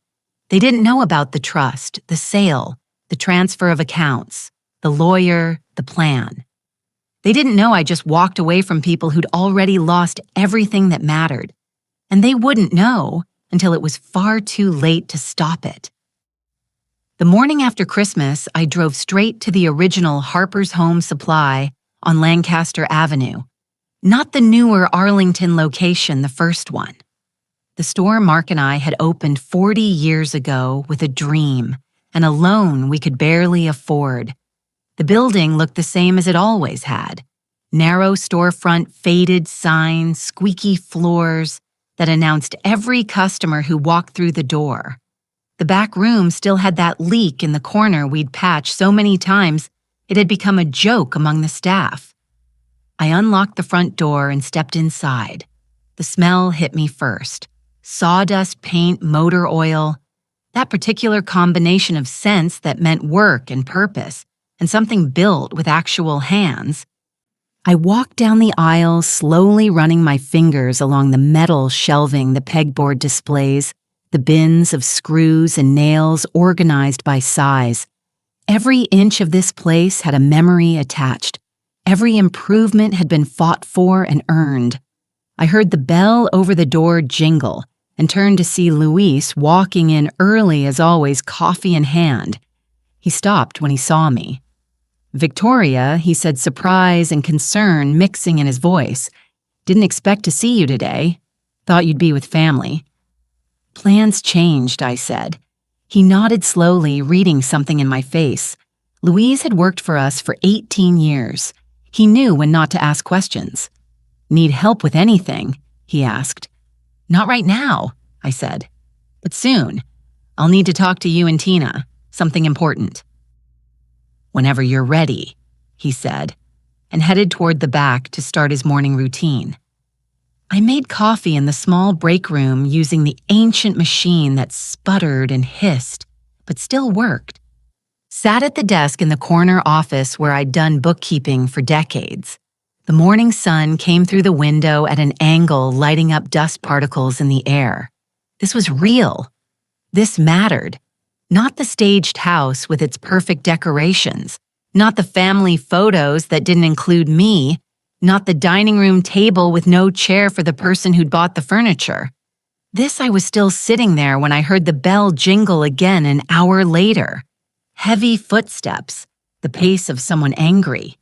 A: They didn't know about the trust, the sale, the transfer of accounts, the lawyer, the plan. They didn't know I just walked away from people who'd already lost everything that mattered. And they wouldn't know until it was far too late to stop it. The morning after Christmas, I drove straight to the original Harper's Home Supply on Lancaster Avenue, not the newer Arlington location, the first one. The store Mark and I had opened 40 years ago with a dream and a loan we could barely afford. The building looked the same as it always had. Narrow storefront, faded signs, squeaky floors that announced every customer who walked through the door. The back room still had that leak in the corner we'd patched so many times it had become a joke among the staff. I unlocked the front door and stepped inside. The smell hit me first. sawdust, paint, motor oil. That particular combination of scents that meant work and purpose, and something built with actual hands. I walked down the aisle, slowly running my fingers along the metal shelving the pegboard displays, the bins of screws and nails organized by size. Every inch of this place had a memory attached. Every improvement had been fought for and earned. I heard the bell over the door jingle and turned to see Luis walking in early as always, coffee in hand. He stopped when he saw me. "Victoria," he said, surprise and concern mixing in his voice. "Didn't expect to see you today. Thought you'd be with family." "Plans changed," I said. He nodded slowly, reading something in my face. Louise had worked for us for 18 years. He knew when not to ask questions. "Need help with anything?" he asked. "Not right now," I said. "But soon. I'll need to talk to you and Tina. Something important." "Whenever you're ready," he said, and headed toward the back to start his morning routine. I made coffee in the small break room using the ancient machine that sputtered and hissed, but still worked. Sat at the desk in the corner office where I'd done bookkeeping for decades. The morning sun came through the window at an angle, lighting up dust particles in the air. This was real. This mattered. Not the staged house with its perfect decorations, not the family photos that didn't include me, not the dining room table with no chair for the person who'd bought the furniture. This I was still sitting there when I heard the bell jingle again an hour later. Heavy footsteps, the pace of someone angry.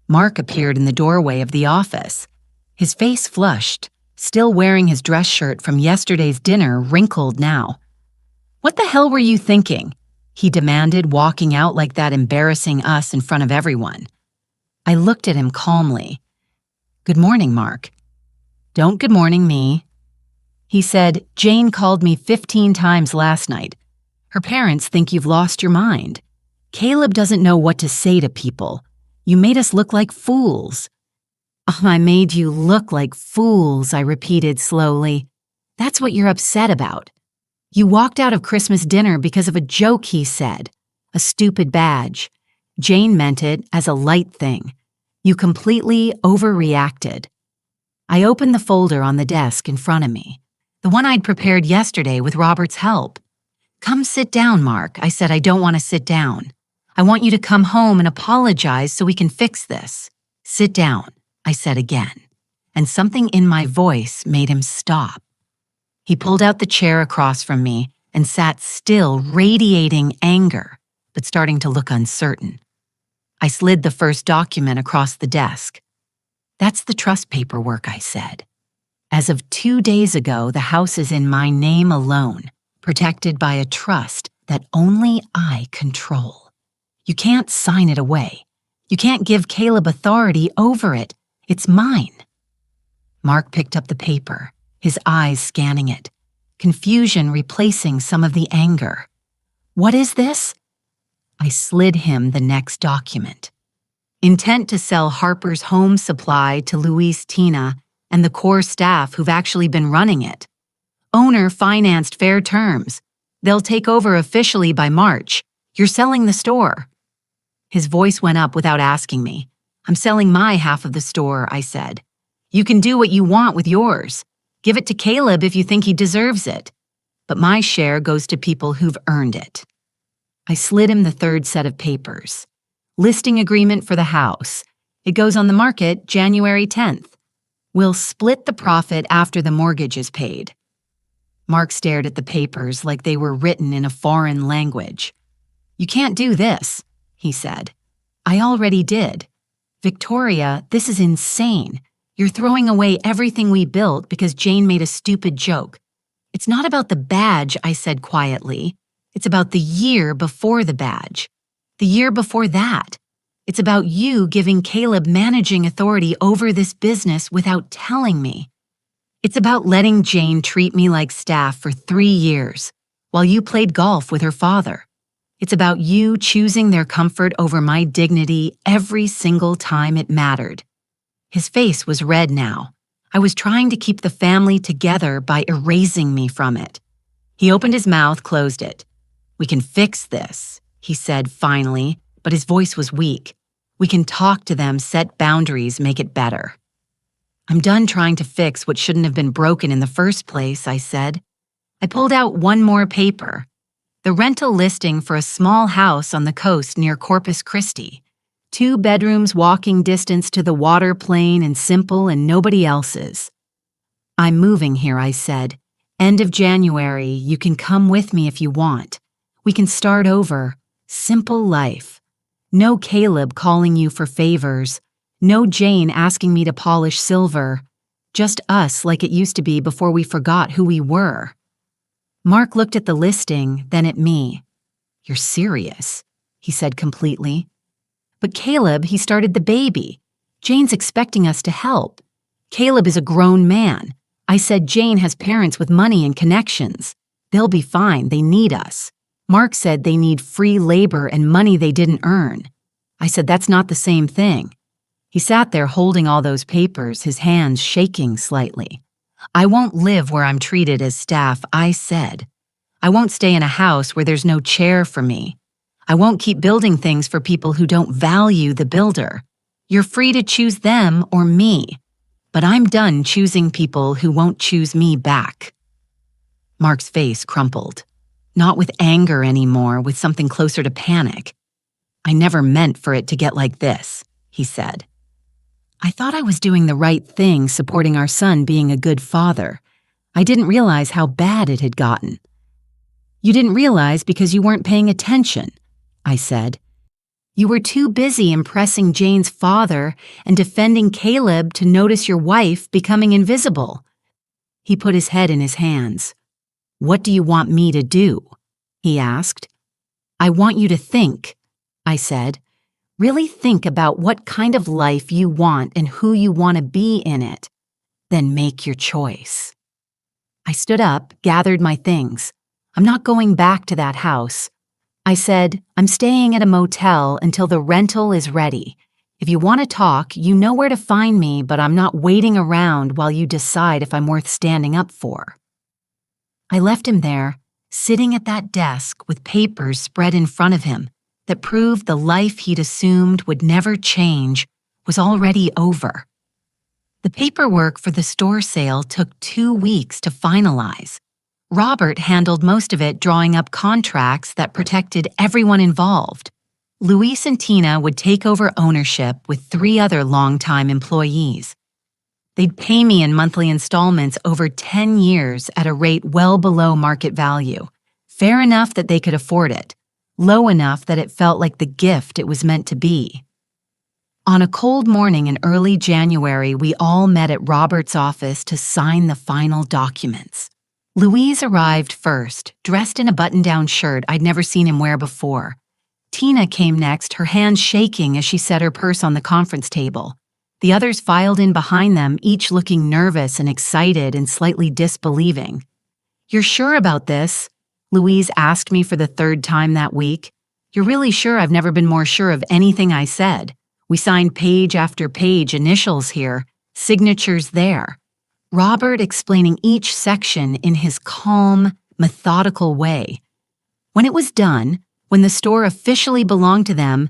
A: Mark appeared in the doorway of the office. His face flushed, still wearing his dress shirt from yesterday's dinner, wrinkled now. "What the hell were you thinking?" he demanded, walking out like that, embarrassing us in front of everyone. I looked at him calmly. "Good morning, Mark." "Don't good morning me." He said, "Jane called me 15 times last night. Her parents think you've lost your mind. Caleb doesn't know what to say to people. You made us look like fools." "Oh, I made you look like fools," I repeated slowly. "That's what you're upset about. You walked out of Christmas dinner because of a joke he said, a stupid badge. Jane meant it as a light thing. You completely overreacted." I opened the folder on the desk in front of me, the one I'd prepared yesterday with Robert's help. "Come sit down, Mark." I said. "I don't want to sit down. I want you to come home and apologize so we can fix this." "Sit down," I said again, and something in my voice made him stop. He pulled out the chair across from me and sat still, radiating anger, but starting to look uncertain. I slid the first document across the desk. "That's the trust paperwork," I said. "As of 2 days ago, the house is in my name alone, protected by a trust that only I control. You can't sign it away. You can't give Caleb authority over it. It's mine." Mark picked up the paper, his eyes scanning it, confusion replacing some of the anger. "What is this?" I slid him the next document. Intent to sell Harper's home supply to Luis, Tina, and the core staff who've actually been running it. Owner financed fair terms. They'll take over officially by March. You're selling the store. His voice went up without asking me. "I'm selling my half of the store," I said. "You can do what you want with yours. Give it to Caleb if you think he deserves it. But my share goes to people who've earned it." I slid him the third set of papers. "Listing agreement for the house. It goes on the market January 10th. We'll split the profit after the mortgage is paid." Mark stared at the papers like they were written in a foreign language. "You can't do this," he said. "I already did. Victoria, this is insane. You're throwing away everything we built because Jane made a stupid joke. It's not about the badge," I said quietly. "It's about the year before the badge. The year before that. It's about you giving Caleb managing authority over this business without telling me. It's about letting Jane treat me like staff for 3 years while you played golf with her father. It's about you choosing their comfort over my dignity every single time it mattered." His face was red now. I was trying to keep the family together by erasing me from it. He opened his mouth, closed it. "We can fix this," he said finally, but his voice was weak. "We can talk to them, set boundaries, make it better." "I'm done trying to fix what shouldn't have been broken in the first place," I said. I pulled out one more paper. The rental listing for a small house on the coast near Corpus Christi. 2 bedrooms walking distance to the water plain and simple and nobody else's. "I'm moving here," I said. "End of January, you can come with me if you want. We can start over. Simple life. No Caleb calling you for favors. No Jane asking me to polish silver. Just us like it used to be before we forgot who we were." Mark looked at the listing, then at me. "You're serious," he said completely. "But Caleb, he started the baby. Jane's expecting us to help. Caleb is a grown man. I said Jane has parents with money and connections. They'll be fine, they need us. Mark said they need free labor and money they didn't earn. I said that's not the same thing." He sat there holding all those papers, his hands shaking slightly. "I won't live where I'm treated as staff," I said. "I won't stay in a house where there's no chair for me. I won't keep building things for people who don't value the builder. You're free to choose them or me, but I'm done choosing people who won't choose me back." Mark's face crumpled. Not with anger anymore, with something closer to panic. "I never meant for it to get like this," he said. I thought I was doing the right thing, supporting our son being a good father. I didn't realize how bad it had gotten. "You didn't realize because you weren't paying attention," I said. "You were too busy impressing Jane's father and defending Caleb to notice your wife becoming invisible." He put his head in his hands. "What do you want me to do?" he asked. "I want you to think," I said. "Really think about what kind of life you want and who you want to be in it. Then make your choice." I stood up, gathered my things. "I'm not going back to that house." I said, "I'm staying at a motel until the rental is ready. If you want to talk, you know where to find me, but I'm not waiting around while you decide if I'm worth standing up for." I left him there, sitting at that desk with papers spread in front of him that proved the life he'd assumed would never change was already over. The paperwork for the store sale took 2 weeks to finalize. Robert handled most of it, drawing up contracts that protected everyone involved. Luis and Tina would take over ownership with 3 other longtime employees. They'd pay me in monthly installments over 10 years at a rate well below market value, fair enough that they could afford it, low enough that it felt like the gift it was meant to be. On a cold morning in early January, we all met at Robert's office to sign the final documents. Louise arrived first, dressed in a button-down shirt I'd never seen him wear before. Tina came next, her hands shaking as she set her purse on the conference table. The others filed in behind them, each looking nervous and excited and slightly disbelieving. "You're sure about this?" Louise asked me for the 3rd time that week. "You're really sure?" "I've never been more sure of anything I said. We signed page after page, initials here, signatures there." Robert explaining each section in his calm, methodical way. When it was done, when the store officially belonged to them,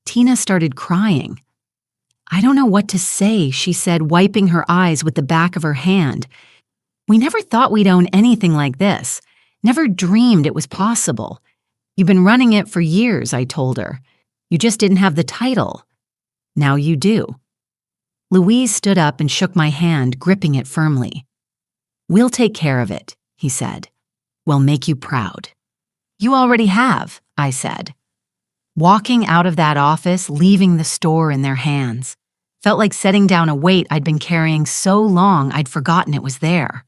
A: Tina started crying. "I don't know what to say," she said, wiping her eyes with the back of her hand. "We never thought we'd own anything like this. Never dreamed it was possible. You've been running it for years," I told her. "You just didn't have the title. Now you do." Louise stood up and shook my hand, gripping it firmly. "We'll take care of it," he said. "We'll make you proud." "You already have," I said. Walking out of that office, leaving the store in their hands, felt like setting down a weight I'd been carrying so long I'd forgotten it was there.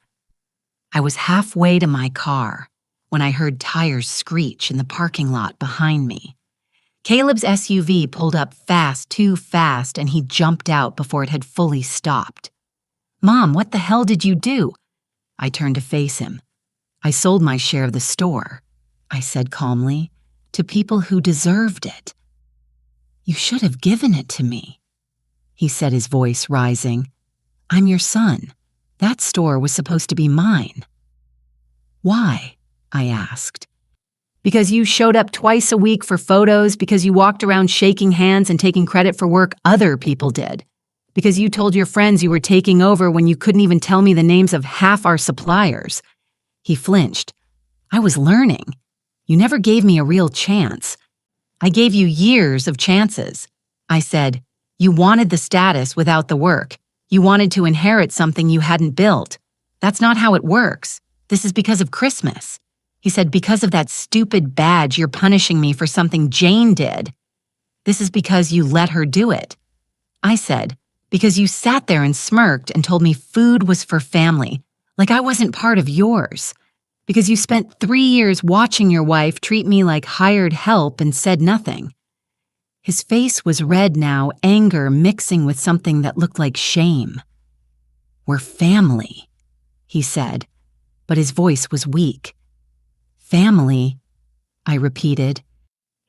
A: I was halfway to my car when I heard tires screech in the parking lot behind me. Caleb's SUV pulled up fast, too fast, and he jumped out before it had fully stopped. "Mom, what the hell did you do?" I turned to face him. "I sold my share of the store," I said calmly, "to people who deserved it." "You should have given it to me," he said, his voice rising. "I'm your son. That store was supposed to be mine. Why? I asked. Because you showed up twice a week for photos, because you walked around shaking hands and taking credit for work other people did, because you told your friends you were taking over when you couldn't even tell me the names of half our suppliers. He flinched. I was learning. You never gave me a real chance. I gave you years of chances. I said, you wanted the status without the work. You wanted to inherit something you hadn't built. That's not how it works. This is because of Christmas. He said, because of that stupid badge, you're punishing me for something Jane did. This is because you let her do it. I said, because you sat there and smirked and told me food was for family, like I wasn't part of yours. Because you spent 3 years watching your wife treat me like hired help and said nothing. His face was red now, anger mixing with something that looked like shame. We're family, he said, but his voice was weak. Family, I repeated.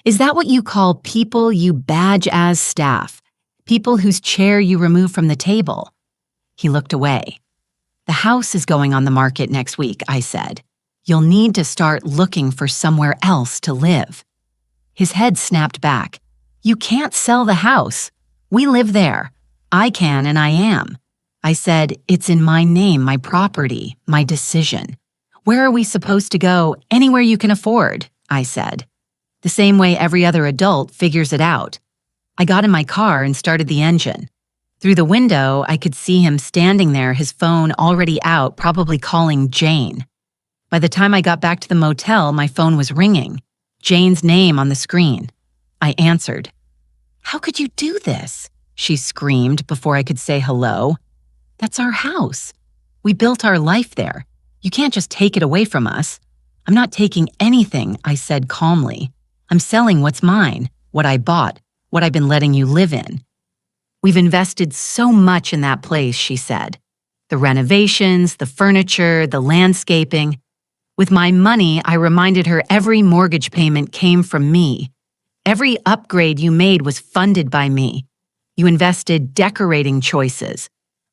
A: Is that what you call people you badge as staff? People whose chair you remove from the table? He looked away. The house is going on the market next week, I said. You'll need to start looking for somewhere else to live. His head snapped back. You can't sell the house. We live there. I can and I am. I said, it's in my name, my property, my decision. Where are we supposed to go? Anywhere you can afford, I said. The same way every other adult figures it out. I got in my car and started the engine. Through the window, I could see him standing there, his phone already out, probably calling Jane. By the time I got back to the motel, my phone was ringing. Jane's name on the screen. I answered. How could you do this? She screamed before I could say hello. That's our house. We built our life there. You can't just take it away from us. I'm not taking anything, I said calmly. I'm selling what's mine, what I bought, what I've been letting you live in. We've invested so much in that place, she said. The renovations, the furniture, the landscaping. With my money, I reminded her every mortgage payment came from me. Every upgrade you made was funded by me. You invested decorating choices.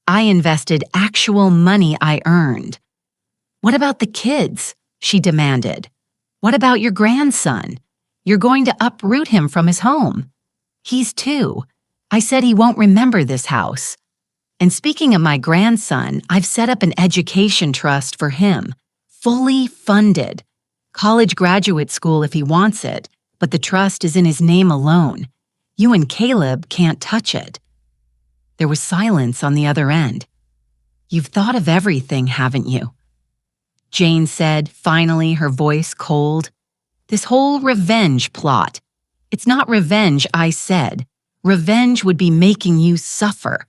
A: I invested actual money I earned. What about the kids? She demanded. What about your grandson? You're going to uproot him from his home. He's 2. I said he won't remember this house. And speaking of my grandson, I've set up an education trust for him, fully funded. College graduate school if he wants it, but the trust is in his name alone. You and Caleb can't touch it. There was silence on the other end. You've thought of everything, haven't you? Jane said, finally, her voice cold. This whole revenge plot. It's not revenge, I said. Revenge would be making you suffer.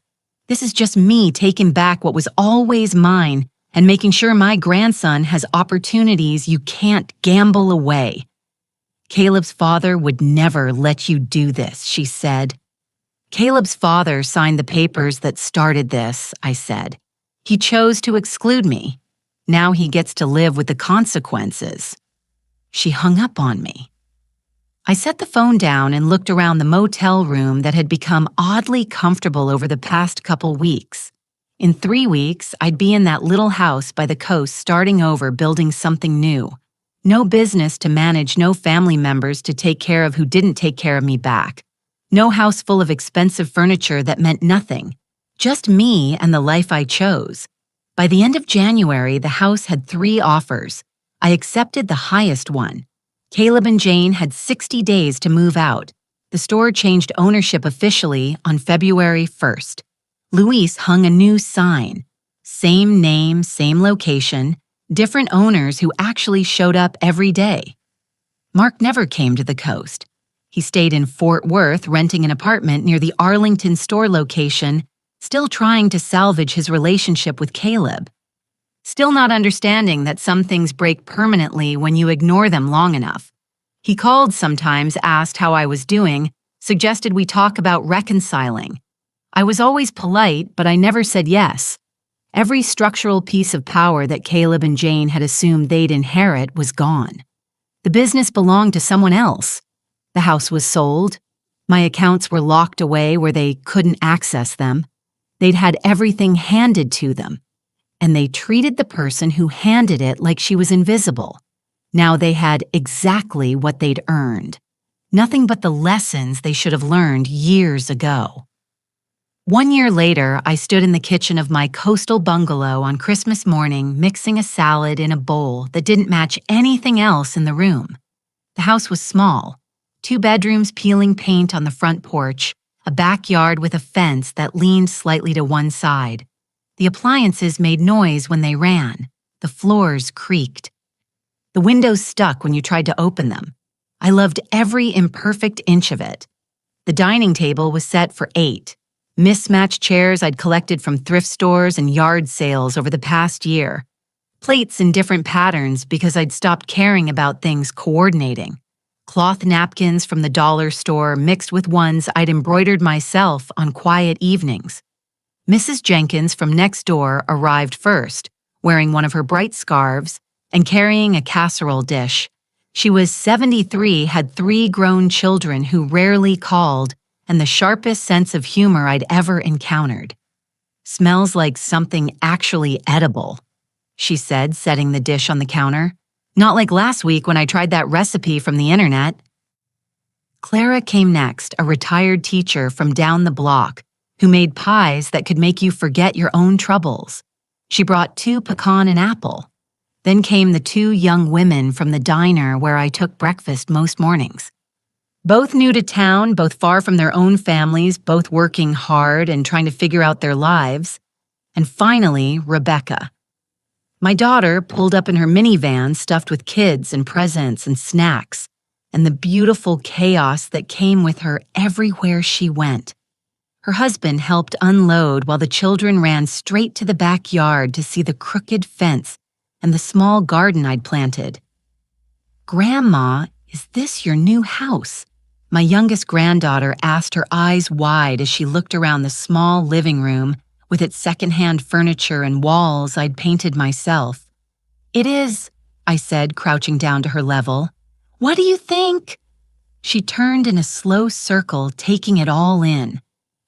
A: This is just me taking back what was always mine and making sure my grandson has opportunities you can't gamble away. Caleb's father would never let you do this, she said. Caleb's father signed the papers that started this, I said. He chose to exclude me. Now he gets to live with the consequences. She hung up on me. I set the phone down and looked around the motel room that had become oddly comfortable over the past couple weeks. In 3 weeks, I'd be in that little house by the coast starting over, building something new. No business to manage, no family members to take care of who didn't take care of me back. No house full of expensive furniture that meant nothing. Just me and the life I chose. By the end of January, the house had 3 offers. I accepted the highest one. Caleb and Jane had 60 days to move out. The store changed ownership officially on February 1st. Luis hung a new sign. Same name, same location, different owners who actually showed up every day. Mark never came to the coast. He stayed in Fort Worth, renting an apartment near the Arlington store location, still trying to salvage his relationship with Caleb. Still not understanding that some things break permanently when you ignore them long enough. He called sometimes, asked how I was doing, suggested we talk about reconciling. I was always polite, but I never said yes. Every structural piece of power that Caleb and Jane had assumed they'd inherit was gone. The business belonged to someone else. The house was sold. My accounts were locked away where they couldn't access them. They'd had everything handed to them. and they treated the person who handed it like she was invisible. Now they had exactly what they'd earned. Nothing but the lessons they should have learned years ago. 1 year later, I stood in the kitchen of my coastal bungalow on Christmas morning mixing a salad in a bowl that didn't match anything else in the room. The house was small, 2 bedrooms peeling paint on the front porch, a backyard with a fence that leaned slightly to one side. The appliances made noise when they ran. The floors creaked. The windows stuck when you tried to open them. I loved every imperfect inch of it. The dining table was set for 8. Mismatched chairs I'd collected from thrift stores and yard sales over the past year. Plates in different patterns because I'd stopped caring about things coordinating. Cloth napkins from the dollar store mixed with ones I'd embroidered myself on quiet evenings. Mrs. Jenkins from next door arrived first, wearing one of her bright scarves and carrying a casserole dish. She was 73, had 3 grown children who rarely called, and the sharpest sense of humor I'd ever encountered. "Smells like something actually edible," she said, setting the dish on the counter. "Not like last week when I tried that recipe from the internet." Clara came next, a retired teacher from down the block who made pies that could make you forget your own troubles. She brought 2 pecan and apple. Then came the 2 young women from the diner where I took breakfast most mornings. Both new to town, both far from their own families, both working hard and trying to figure out their lives. And finally, Rebecca. My daughter pulled up in her minivan stuffed with kids and presents and snacks, and the beautiful chaos that came with her everywhere she went. Her husband helped unload while the children ran straight to the backyard to see the crooked fence and the small garden I'd planted. "Grandma, is this your new house?" My youngest granddaughter asked, her eyes wide as she looked around the small living room with its secondhand furniture and walls I'd painted myself. "It is," I said, crouching down to her level. "What do you think?" She turned in a slow circle, taking it all in.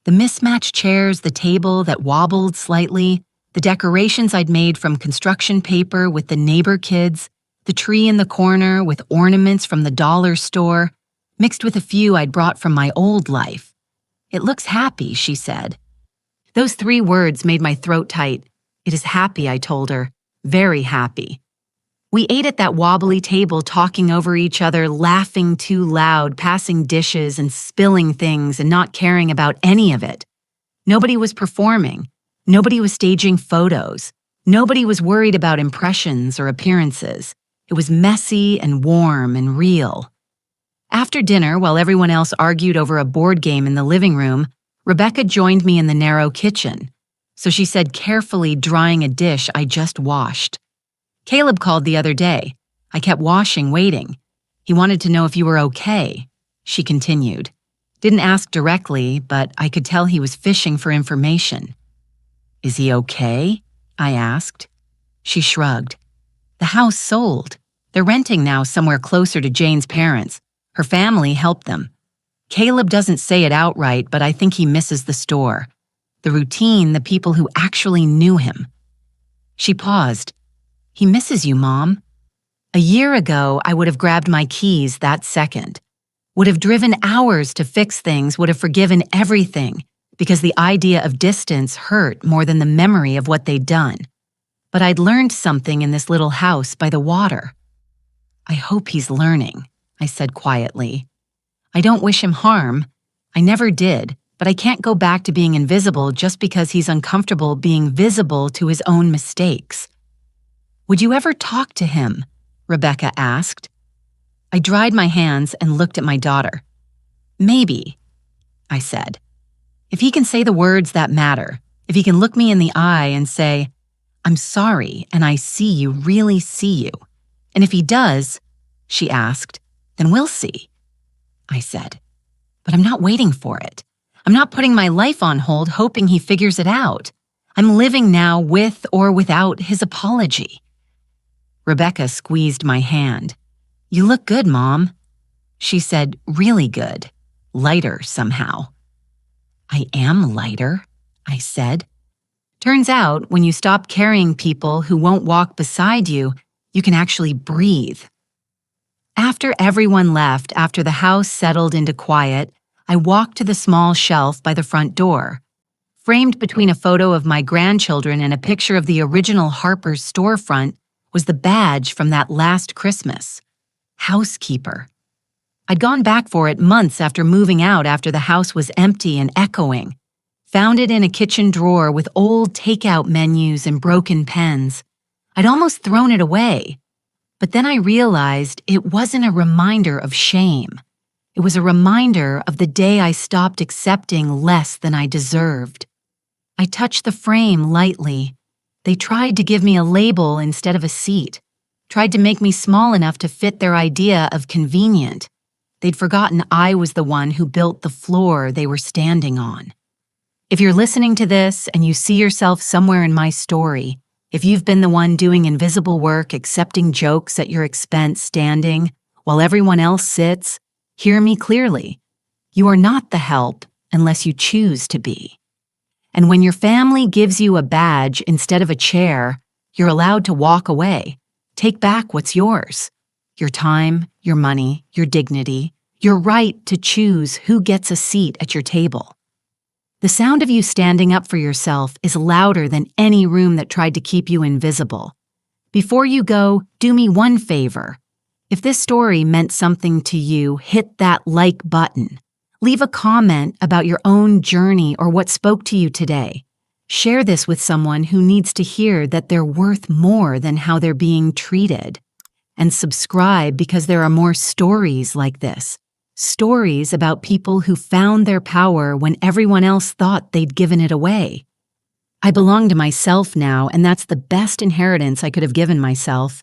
A: The mismatched chairs, the table that wobbled slightly, the decorations I'd made from construction paper with the neighbor kids, the tree in the corner with ornaments from the dollar store, mixed with a few I'd brought from my old life. "It looks happy," she said. Those 3 words made my throat tight. "It is happy," I told her. "Very happy." We ate at that wobbly table, talking over each other, laughing too loud, passing dishes and spilling things and not caring about any of it. Nobody was performing. Nobody was staging photos. Nobody was worried about impressions or appearances. It was messy and warm and real. After dinner, while everyone else argued over a board game in the living room, Rebecca joined me in the narrow kitchen. So she said, carefully drying a dish I just washed. "Caleb called the other day. I kept washing, waiting. He wanted to know if you were okay," she continued. Didn't ask directly, but I could tell he was fishing for information. "Is he okay?" I asked. She shrugged. "The house sold. They're renting now somewhere closer to Jane's parents. Her family helped them. Caleb doesn't say it outright, but I think he misses the store. The routine, the people who actually knew him." She paused. "He misses you, Mom." A year ago, I would have grabbed my keys that second. Would have driven hours to fix things, would have forgiven everything, because the idea of distance hurt more than the memory of what they'd done. But I'd learned something in this little house by the water. "I hope he's learning," I said quietly. "I don't wish him harm. I never did, but I can't go back to being invisible just because he's uncomfortable being visible to his own mistakes." "Would you ever talk to him?" Rebecca asked. I dried my hands and looked at my daughter. "Maybe," I said. "If he can say the words that matter, if he can look me in the eye and say, 'I'm sorry, and I see you, really see you.' And if he does," she asked, "then we'll see," I said. "But I'm not waiting for it. I'm not putting my life on hold hoping he figures it out. I'm living now with or without his apology." Rebecca squeezed my hand. "You look good, Mom." She said, "Really good. Lighter somehow." "I am lighter," I said. Turns out, when you stop carrying people who won't walk beside you, you can actually breathe. After everyone left, after the house settled into quiet, I walked to the small shelf by the front door. Framed between a photo of my grandchildren and a picture of the original Harper's storefront was the badge from that last Christmas. Housekeeper. I'd gone back for it months after moving out after the house was empty and echoing. Found it in a kitchen drawer with old takeout menus and broken pens. I'd almost thrown it away. But then I realized it wasn't a reminder of shame. It was a reminder of the day I stopped accepting less than I deserved. I touched the frame lightly. They tried to give me a label instead of a seat, tried to make me small enough to fit their idea of convenient. They'd forgotten I was the one who built the floor they were standing on. If you're listening to this and you see yourself somewhere in my story, if you've been the one doing invisible work, accepting jokes at your expense standing while everyone else sits, hear me clearly. You are not the help unless you choose to be. And when your family gives you a badge instead of a chair, you're allowed to walk away. Take back what's yours. Your time, your money, your dignity, your right to choose who gets a seat at your table. The sound of you standing up for yourself is louder than any room that tried to keep you invisible. Before you go, do me one favor. If this story meant something to you, hit that like button. Leave a comment about your own journey or what spoke to you today. Share this with someone who needs to hear that they're worth more than how they're being treated. And subscribe because there are more stories like this. Stories about people who found their power when everyone else thought they'd given it away. I belong to myself now, and that's the best inheritance I could have given myself.